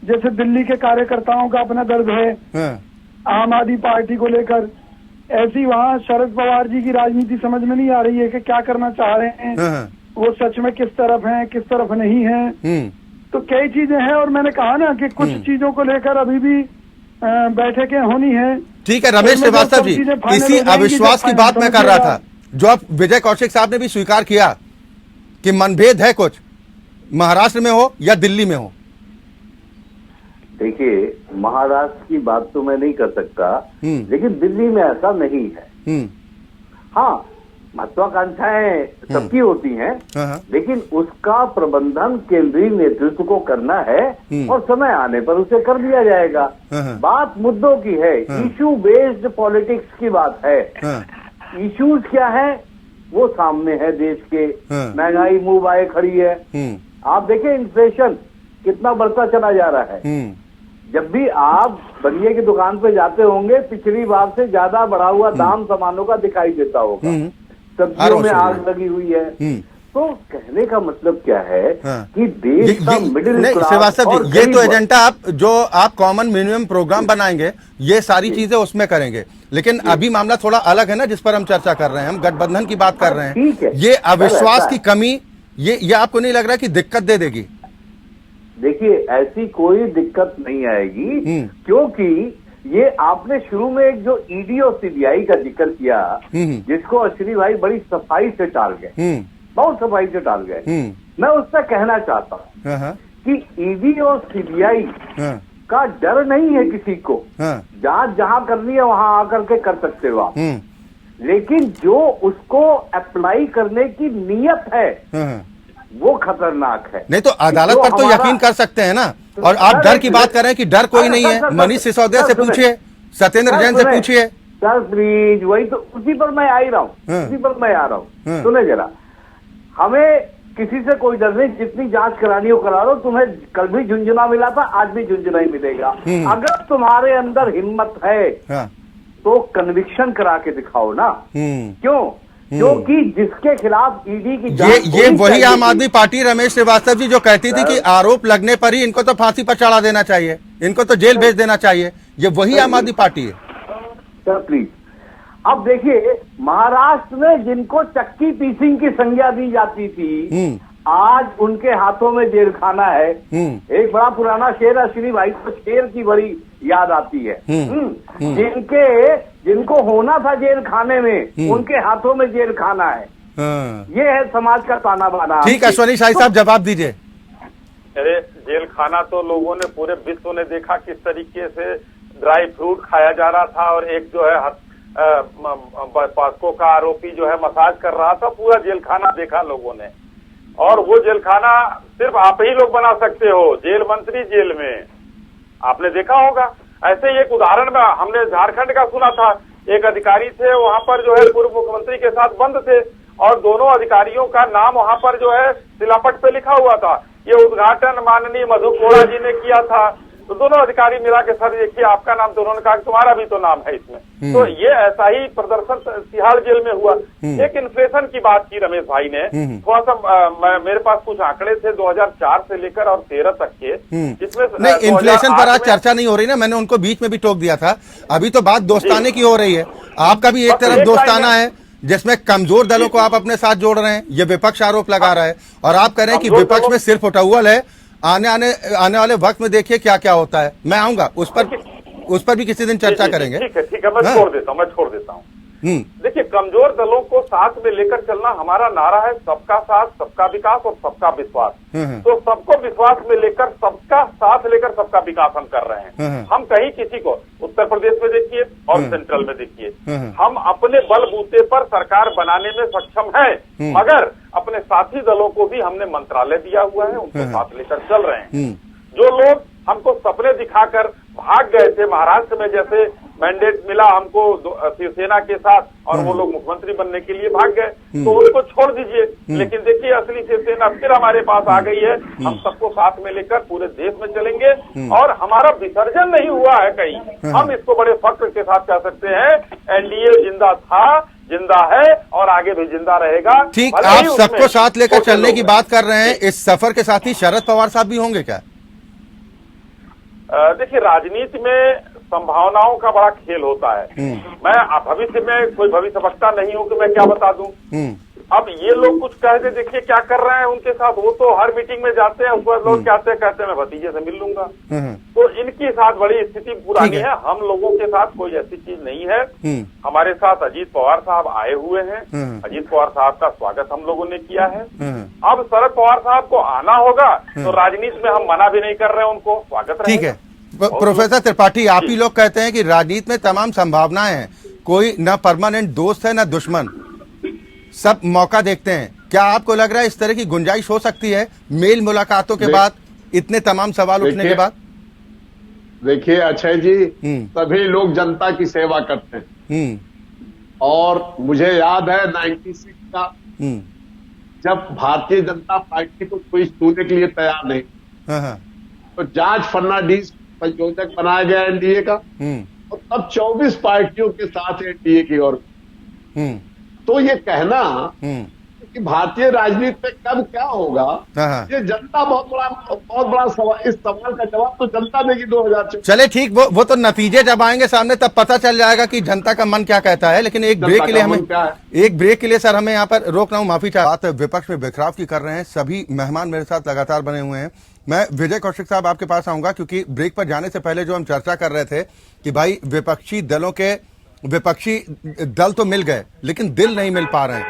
जैसे दिल्ली के कार्यकर्ताओं का अपना दर्द है आम आदमी पार्टी को लेकर, ऐसी वहाँ शरद पवार जी की राजनीति समझ में नहीं आ रही है कि क्या करना चाह रहे हैं, वो सच में किस तरफ हैं, किस तरफ नहीं हैं। तो कई चीजें हैं और मैंने कहा ना कि कुछ चीजों को लेकर अभी भी बैठकें होनी है। ठीक है रमेश श्रीवास्तव जी, इसी अविश्वास की बात मैं कर रहा था, जो अब विजय कौशिक साहब ने भी स्वीकार किया कि मनभेद है कुछ, महाराष्ट्र में हो या दिल्ली में हो। देखिए, महाराष्ट्र की बात तो मैं नहीं कर सकता, लेकिन दिल्ली में ऐसा नहीं है। हाँ, महत्वाकांक्षाएं सबकी होती हैं, लेकिन उसका प्रबंधन केंद्रीय नेतृत्व को करना है और समय आने पर उसे कर दिया जाएगा। बात मुद्दों की है, इशू बेस्ड पॉलिटिक्स की बात है। इश्यूज क्या है वो सामने है देश के। महंगाई मुंह आए खड़ी है। आप देखिए इन्फ्लेशन कितना बढ़ता चला जा रहा है। जब भी आप बनिए की दुकान पे जाते होंगे, पिछली बार से ज्यादा बढ़ा हुआ दाम सामानों का दिखाई देता होगा। सब्जियों में आग लगी हुई है। तो कहने का मतलब क्या है कि देश का मिडिल क्लास। श्रीवास्तव जी, ये तो एजेंडा आप कॉमन मिनिमम प्रोग्राम बनाएंगे, ये सारी चीजें उसमें करेंगे, लेकिन अभी मामला थोड़ा अलग है ना, जिस पर हम चर्चा कर रहे हैं। हम गठबंधन की बात कर रहे हैं। ये अविश्वास की कमी, ये आपको नहीं लग रहा कि दिक्कत दे देगी? देखिए, ऐसी कोई दिक्कत नहीं आएगी, क्योंकि ये आपने शुरू में एक जो ईडी और सीबीआई का जिक्र किया, जिसको अश्विनी भाई बड़ी सफाई से टाल गए, बहुत सफाई से टाल गए। मैं उससे कहना चाहता हूँ कि ईडी और सीबीआई का डर नहीं है किसी को। जांच जहां करनी है वहां आकर के कर सकते हो आप, लेकिन जो उसको अप्लाई करने की नीयत है वो खतरनाक है। नहीं तो अदालत पर तो यकीन कर सकते हैं ना। और आप डर की बात कर रहे हैं कि डर कोई नहीं है। मनीष सिसोदिया से पूछिए, सत्येंद्र जैन से पूछिए। सर प्लीज, वही तो उसी पर मैं आ ही रहा हूँ, उसी पर मैं आ रहा हूँ। सुने जरा, हमें किसी से कोई डर नहीं, जितनी जांच करानी हो करा लो। तुम्हें कल भी झुंझुना मिला था, आज भी झुंझुना ही मिलेगा। अगर तुम्हारे अंदर हिम्मत है तो कन्विक्शन करा के दिखाओ ना। क्यों? क्योंकि जिसके खिलाफ ईडी की ये वही आम आदमी पार्टी रमेश श्रीवास्तव जी जो कहती थी कि आरोप लगने पर ही इनको तो फांसी पर चढ़ा देना चाहिए, इनको तो जेल भेज देना चाहिए। ये वही आम आदमी पार्टी है। सर प्लीज, अब देखिए, महाराष्ट्र में जिनको चक्की पीसिंग की संज्ञा दी जाती थी, आज उनके हाथों में जेल खाना है। एक बड़ा पुराना शेर अश्विनी भाई को शेर की बड़ी याद आती है। जिनको होना था जेल खाने में, उनके हाथों में जेल खाना है। ये है समाज का ताना बाना। ठीक है, अश्विनी शाही साहब जवाब दीजिए। अरे, जेल खाना तो लोगों ने, पूरे विश्व ने देखा किस तरीके से ड्राई फ्रूट खाया जा रहा था, और एक जो है पास्को का आरोपी जो है मसाज कर रहा था। पूरा जेल खाना देखा लोगों ने, और वो जेल खाना सिर्फ आप ही लोग बना सकते हो। जेल मंत्री जेल में, आपने देखा होगा। ऐसे ही एक उदाहरण में हमने झारखंड का सुना था। एक अधिकारी थे वहां पर जो है पूर्व मुख्यमंत्री के साथ बंद थे, और दोनों अधिकारियों का नाम वहां पर जो है सिलापट पे लिखा हुआ था। ये उद्घाटन माननीय मधु कोड़ा जी ने किया था। तो दोनों अधिकारी मिला के, सर देखिए आपका नाम, तो उन्होंने कहा कि तुम्हारा भी तो नाम है इसमें। तो ये ऐसा ही प्रदर्शन तिहाड़ जेल में हुआ। एक इन्फ्लेशन की बात की रमेश भाई ने, थोड़ा सा मेरे पास कुछ आंकड़े थे 2004 से लेकर और 13 तक के, जिसमें नहीं, इन्फ्लेशन पर आज चर्चा नहीं हो रही ना, मैंने उनको बीच में भी टोक दिया था। अभी तो बात दोस्ताने की हो रही है। आपका भी एक तरफ दोस्ताना है जिसमें कमजोर दलों को आप अपने साथ जोड़ रहे हैं, ये विपक्ष आरोप लगा रहा है, और आप कह रहे हैं कि विपक्ष में सिर्फ उठाउल है। आने वाले वक्त में देखिए क्या क्या होता है। मैं आऊंगा उस पर भी किसी दिन चर्चा करेंगे। ठीक है, मैं छोड़ देता हूँ। देखिए, कमजोर दलों को साथ में लेकर चलना हमारा नारा है, सबका साथ, सबका विकास और सबका विश्वास। तो सबको विश्वास में लेकर, सबका साथ लेकर सबका विकास हम कर रहे हैं। हम कहीं किसी को, उत्तर प्रदेश में देखिए और सेंट्रल में देखिए, हम अपने बलबूते पर सरकार बनाने में सक्षम है, मगर अपने साथी दलों को भी हमने मंत्रालय दिया हुआ है, उनको साथ लेकर चल रहे हैं। जो लोग हमको सपने दिखाकर भाग गए थे, महाराष्ट्र में जैसे मैंडेट मिला हमको शिवसेना के साथ, और वो लोग मुख्यमंत्री बनने के लिए भाग गए, तो उनको छोड़ दीजिए। लेकिन देखिए, असली शिवसेना फिर हमारे पास आ गई है। हम सबको साथ में लेकर पूरे देश में चलेंगे, और हमारा विसर्जन नहीं हुआ है कहीं। हम इसको बड़े फख्र के साथ कह सकते हैं, एनडीए जिंदा था, जिंदा है और आगे भी जिंदा रहेगा। ठीक, आप सबको साथ लेकर चलने की बात कर रहे हैं। इस सफर के साथ ही शरद पवार साहब भी होंगे क्या? देखिए, राजनीति में संभावनाओं का बड़ा खेल होता है। मैं भविष्य में कोई भविष्यवक्ता नहीं हूं कि मैं क्या बता दूं। अब ये लोग कुछ कहते, देखिए क्या कर रहे हैं उनके साथ। वो तो हर मीटिंग में जाते हैं, उसके बाद लोग कहते हैं मैं भतीजे से मिल लूंगा। तो इनके साथ बड़ी स्थिति पुरानी है। हम लोगों के साथ कोई ऐसी चीज नहीं है। हमारे साथ अजीत पवार साहब आए हुए हैं। अजीत पवार साहब का स्वागत हम लोगों ने किया है। अब शरद पवार साहब को आना होगा तो राजनीति में हम मना भी नहीं कर रहे हैं, उनको स्वागत रहेगा। ठीक है प्रोफेसर त्रिपाठी, आप ही लोग कहते हैं कि राजनीति में तमाम संभावनाएं हैं, कोई न परमानेंट दोस्त है न दुश्मन, सब मौका देखते हैं। क्या आपको लग रहा है इस तरह की गुंजाइश हो सकती है मेल मुलाकातों के बाद, इतने तमाम सवाल उठने के बाद? देखिए अक्षय जी, सभी लोग जनता की सेवा करते हैं और मुझे याद है 96 का जब भारतीय जनता पार्टी को कोई छूने के लिए तैयार नहीं, तो जॉर्ज फर्नांडीज संयोजक बनाया गया एनडीए का और तब 24 पार्टियों के साथ एनडीए की ओर। तो ये कहना कि भारतीय राजनीति में कब क्या होगा, ये जनता बहुत बड़ा सवाल। इस सवाल का जवाब तो जनता देगी 2024। चले ठीक, वो तो नतीजे जब आएंगे सामने तब पता चल जाएगा कि जनता का मन क्या कहता है। लेकिन एक ब्रेक के लिए सर हमें यहाँ पर रोक रहा हूँ, माफी चाह। बात विपक्ष में बिखराव की कर रहे हैं, सभी मेहमान मेरे साथ लगातार बने हुए हैं। मैं विजय कौशिक साहब आपके पास आऊंगा, क्योंकि ब्रेक पर जाने से पहले जो हम चर्चा कर रहे थे कि भाई विपक्षी दल तो मिल गए लेकिन दिल नहीं मिल पा रहे हैं,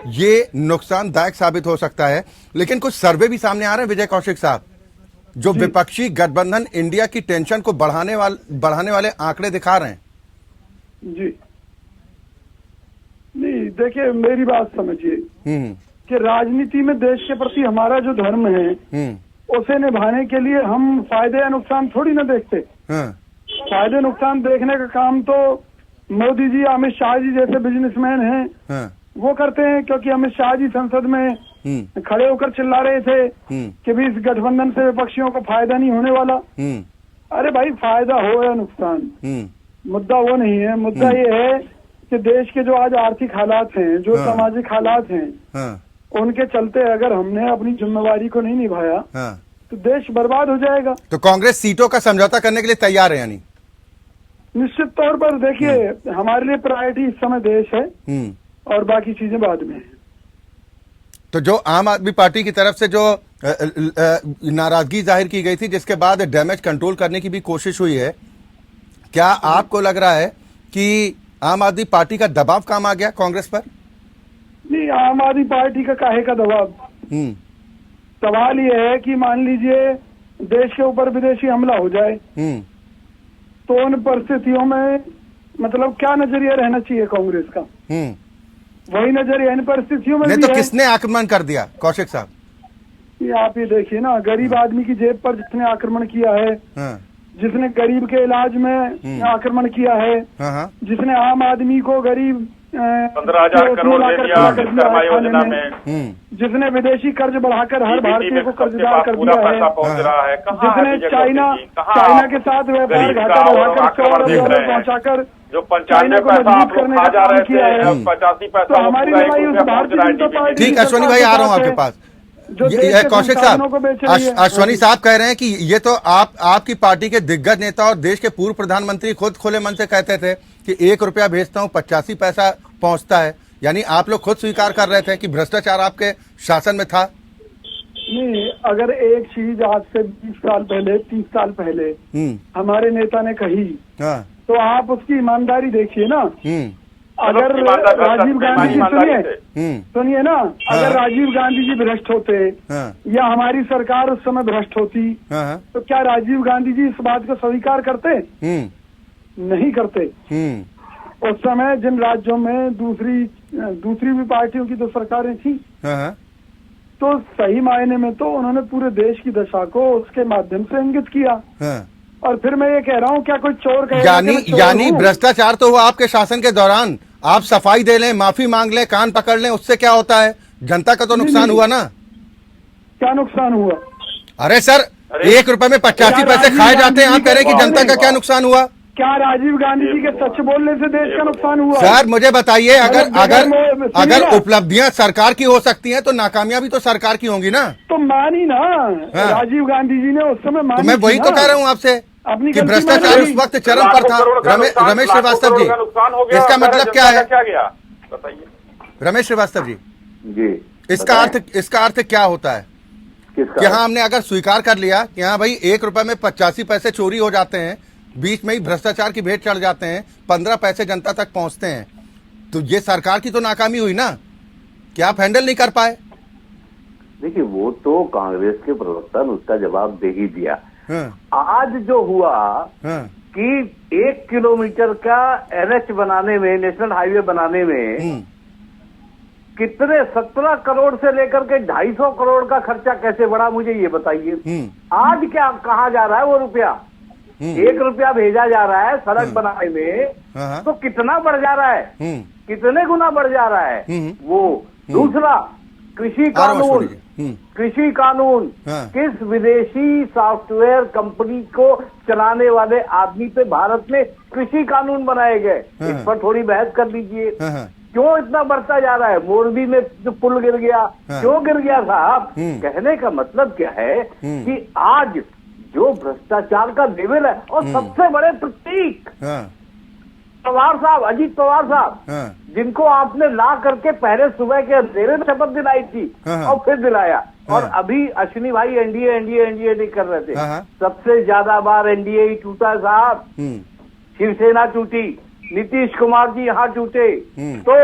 ये नुकसानदायक साबित हो सकता है। लेकिन कुछ सर्वे भी सामने आ रहे हैं विजय कौशिक साहब, जो विपक्षी गठबंधन इंडिया की टेंशन को बढ़ाने वाले आंकड़े दिखा रहे हैं। जी नहीं, देखिए मेरी बात समझिए कि राजनीति में देश के प्रति हमारा जो धर्म है उसे निभाने के लिए हम फायदे या नुकसान थोड़ी ना देखते। फायदे नुकसान देखने का काम तो मोदी जी, अमित शाह जी जैसे बिजनेसमैन हैं वो करते हैं, क्योंकि अमित शाह जी संसद में खड़े होकर चिल्ला रहे थे कि भी इस गठबंधन से विपक्षियों को फायदा नहीं होने वाला। अरे भाई, फायदा हो या नुकसान, मुद्दा वो नहीं है। मुद्दा ये है कि देश के जो आज आर्थिक हालात हैं, जो सामाजिक हालात हैं, उनके चलते अगर हमने अपनी जिम्मेवारी को नहीं निभाया तो देश बर्बाद हो जाएगा। तो कांग्रेस सीटों का समझौता करने के लिए तैयार है? यानी निश्चित तौर पर देखिए, हमारे लिए प्रायोरिटी इस समय देश है और बाकी चीजें बाद में है। तो जो आम आदमी पार्टी की तरफ से जो नाराजगी जाहिर की गई थी, जिसके बाद डैमेज कंट्रोल करने की भी कोशिश हुई है, क्या आपको लग रहा है कि आम आदमी पार्टी का दबाव काम आ गया कांग्रेस पर? नहीं, आम आदमी पार्टी का काहे का दबाव? सवाल ये है कि मान लीजिए देश के ऊपर विदेशी हमला हो जाए तो उन परिस्थितियों में मतलब क्या नजरिया रहना चाहिए कांग्रेस का? वही नजरिया इन परिस्थितियों में नहीं तो किसने आक्रमण कर दिया कौशिक साहब? आप ये देखिए ना, गरीब आदमी की जेब पर जिसने आक्रमण किया है, जिसने गरीब के इलाज में आक्रमण किया है, जिसने आम आदमी को गरीब 15,000 करोड़ दे दिया विश्वकर्मा योजना में, जिसने विदेशी कर्ज बढ़ाकर हर भारतीय को कर्जदार कर दिया है, जिसने चाइना के साथ व्यापार घाटा बढ़ाकर 100 अरब डॉलर पहुंचाकर जो 95 पैसा आप लोग खा जा रहे थे, 85 पैसा तो हमारी लड़ाई उस भारतीय जनता पार्टी। ठीक, अश्वनी भाई आ रहा हूँ आपके पास। कौशिक साहब, अश्वनी साहब कह रहे हैं कि ये तो आपकी पार्टी के दिग्गज नेता और देश के पूर्व प्रधानमंत्री खुद खुले मन से कहते थे कि 1 रुपया भेजता हूँ 85 पैसा पहुंचता है। यानी आप लोग खुद स्वीकार कर रहे थे कि भ्रष्टाचार आपके शासन में था? नहीं, अगर एक चीज आज से 20 साल पहले, 30 साल पहले हमारे नेता ने कही तो आप उसकी ईमानदारी देखिए ना। अगर राजीव गांधी जी, सुनिए ना, अगर राजीव गांधी जी भ्रष्ट होते या हमारी सरकार उस समय भ्रष्ट होती तो क्या राजीव गांधी जी इस बात को स्वीकार करते? नहीं करते। उस समय जिन राज्यों में दूसरी भी पार्टियों की तो सरकारें थी, तो सही मायने में तो उन्होंने पूरे देश की दशा को उसके माध्यम से इंगित किया। और फिर मैं ये कह रहा हूँ, क्या कोई चोर कहेगा? यानी भ्रष्टाचार तो हुआ आपके शासन के दौरान। आप सफाई दे लें, माफी मांग लें, कान पकड़ लें, उससे क्या होता है? जनता का तो नुकसान हुआ ना। क्या नुकसान हुआ? अरे सर, 1 रुपए में 85 पैसे खाए जाते हैं, आप कह रहे हैं कि जनता का क्या नुकसान हुआ? क्या राजीव गांधी जी के सच बोलने से देश का नुकसान हुआ? सर मुझे बताइए, अगर उपलब्धियां सरकार की हो सकती हैं तो नाकामियां भी तो सरकार की होंगी ना। तो मानी ना, राजीव गांधी जी ने उस समय मानी। तो मैं वही तो कह रहा हूँ आपसे। अपनी कि गलती भ्रष्टाचार मानी। उस वक्त चरम पर था। रमेश श्रीवास्तव जी, इसका मतलब क्या है? क्या गया बताइए रमेश श्रीवास्तव जी, जी इसका अर्थ क्या होता है किसका? कि हाँ, हमने अगर स्वीकार कर लिया कि हाँ भाई 1 रुपए में 85 पैसे चोरी हो जाते हैं, बीच में ही भ्रष्टाचार की भेंट चढ़ जाते हैं, 15 पैसे जनता तक पहुंचते हैं, तो ये सरकार की तो नाकामी हुई ना, क्या आप हैंडल नहीं कर पाए? देखिए, वो तो कांग्रेस के प्रवक्ता ने उसका जवाब दे ही दिया। हाँ, आज जो हुआ हाँ, कि 1 किलोमीटर का NH बनाने में, नेशनल हाईवे बनाने में कितने 17 करोड़ से लेकर के 250 करोड़ का खर्चा कैसे बढ़ा, मुझे ये बताइए। आज क्या कहाँ जा रहा है वो रुपया? 1 रुपया भेजा जा रहा है सड़क बनाने में, हाँ, तो कितना बढ़ जा रहा है, कितने गुना बढ़ जा रहा है वो। दूसरा, कृषि कानून, कृषि कानून हाँ। किस विदेशी सॉफ्टवेयर कंपनी को चलाने वाले आदमी पे भारत में कृषि कानून बनाए गए, इस पर थोड़ी बहस कर लीजिए। क्यों इतना बढ़ता जा रहा है? मोरबी में जो पुल गिर गया, क्यों गिर गया साहब? कहने का मतलब क्या है कि आज जो भ्रष्टाचार का लेवल है, और सबसे बड़े प्रतीक पवार साहब, अजीत पवार साहब, जिनको आपने ला करके पहले सुबह के अंधेरे में शपथ दिलाई थी और फिर दिलाया, और अभी अश्विनी भाई एनडीए कर रहे थे। सबसे ज्यादा बार एनडीए ही टूटा साहब, शिवसेना टूटी, नीतीश कुमार जी यहाँ टूटे, तो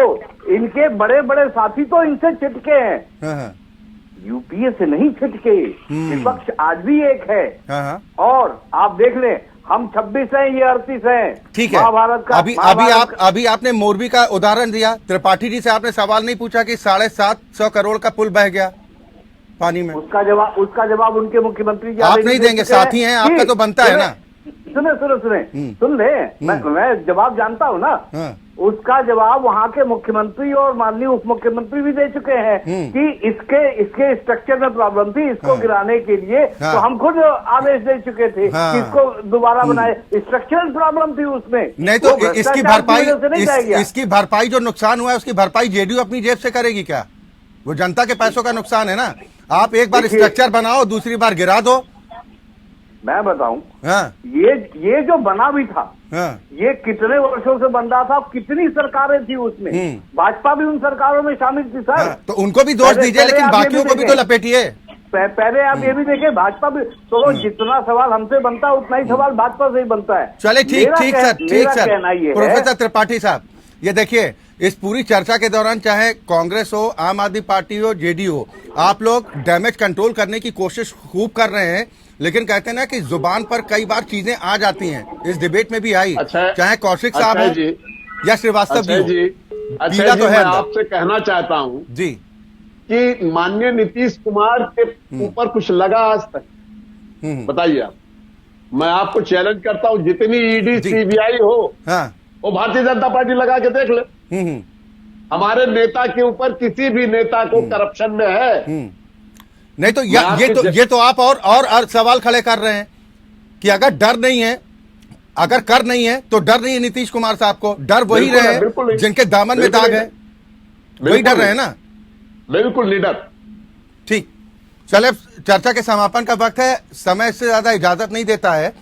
इनके बड़े बड़े साथी तो इनसे छिटके हैं, यूपीए से नहीं छिटके। विपक्ष आज भी एक है, और आप देख लें, हम 26 हैं, ये 38 हैं। ठीक है, महाभारत का अभी आपने मोरबी का उदाहरण दिया, त्रिपाठी जी से आपने सवाल नहीं पूछा कि 750 करोड़ का पुल बह गया पानी में? उसका जवाब उनके मुख्यमंत्री जी आप नहीं देंगे, साथी हैं, आपका तो बनता है ना। सुन ले, मैं जवाब जानता हूँ ना। उसका जवाब वहाँ के मुख्यमंत्री और माननीय उप मुख्यमंत्री भी दे चुके हैं कि इसके स्ट्रक्चर में प्रॉब्लम थी, इसको गिराने के लिए तो हम खुद आदेश दे चुके थे कि इसको दोबारा बनाए, स्ट्रक्चरल प्रॉब्लम थी उसमें। नहीं तो इसकी भरपाई जो नुकसान हुआ है, उसकी भरपाई जेडीयू अपनी जेब से करेगी क्या? वो जनता के पैसों का नुकसान है ना। आप एक बार स्ट्रक्चर बनाओ, दूसरी बार गिरा दो। मैं बताऊं, ये जो बना भी था, ये कितने वर्षों से बन रहा था, कितनी सरकारें थी उसमें, भाजपा भी उन सरकारों में शामिल थी सर। तो उनको भी दोष दीजिए, लेकिन बाकियों को भी तो लपेटिए। पहले आप ये भी देखें, भाजपा भी तो जितना सवाल हमसे बनता है उतना ही सवाल भाजपा से ही बनता है। चले ठीक सर। प्रोफेसर त्रिपाठी साहब, ये देखिए, इस पूरी चर्चा के दौरान चाहे कांग्रेस हो, आम आदमी पार्टी हो, जेडीयू हो, आप लोग डैमेज कंट्रोल करने की कोशिश खूब कर रहे हैं, लेकिन कहते हैं ना कि जुबान पर कई बार चीजें आ जाती हैं। इस डिबेट में भी आई, चाहे कौशिक साहब हो या श्रीवास्तव जी, अच्छा जी, मैं आपसे कहना चाहता हूँ जी कि माननीय नीतीश कुमार के ऊपर कुछ लगा आज तक? बताइए आप। मैं आपको चैलेंज करता हूँ, जितनी ईडी सीबीआई हो, वो भारतीय जनता पार्टी लगा के देख ले। हमारे नेता के ऊपर किसी भी नेता को करप्शन में है नहीं तो ये तो आप और सवाल खड़े कर रहे हैं कि अगर डर नहीं है, अगर कर नहीं है तो डर नहीं है नीतीश कुमार साहब को। डर वही रहे जिनके दामन में दाग है, वही डर रहे हैं ना। बिल्कुल लीडर। ठीक, चले चर्चा के समापन का वक्त है, समय से ज्यादा इजाजत नहीं देता है,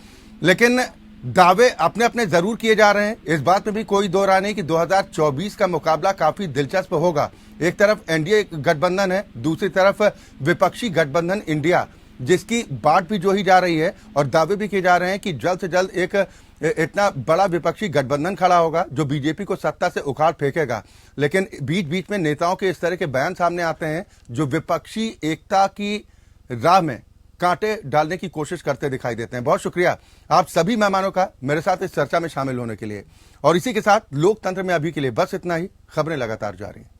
लेकिन दावे अपने अपने जरूर किए जा रहे हैं। इस बात में भी कोई दो राय नहीं कि 2024 का मुकाबला काफी दिलचस्प होगा। एक तरफ एनडीए गठबंधन है, दूसरी तरफ विपक्षी गठबंधन इंडिया, जिसकी बाट भी जो ही जा रही है, और दावे भी किए जा रहे हैं कि जल्द से जल्द एक इतना बड़ा विपक्षी गठबंधन खड़ा होगा जो बीजेपी को सत्ता से उखाड़ फेंकेगा। लेकिन बीच बीच में नेताओं के इस तरह के बयान सामने आते हैं जो विपक्षी एकता की राह में कांटे डालने की कोशिश करते दिखाई देते हैं। बहुत शुक्रिया आप सभी मेहमानों का मेरे साथ इस चर्चा में शामिल होने के लिए, और इसी के साथ लोकतंत्र में अभी के लिए बस इतना ही। खबरें लगातार जारी हैं।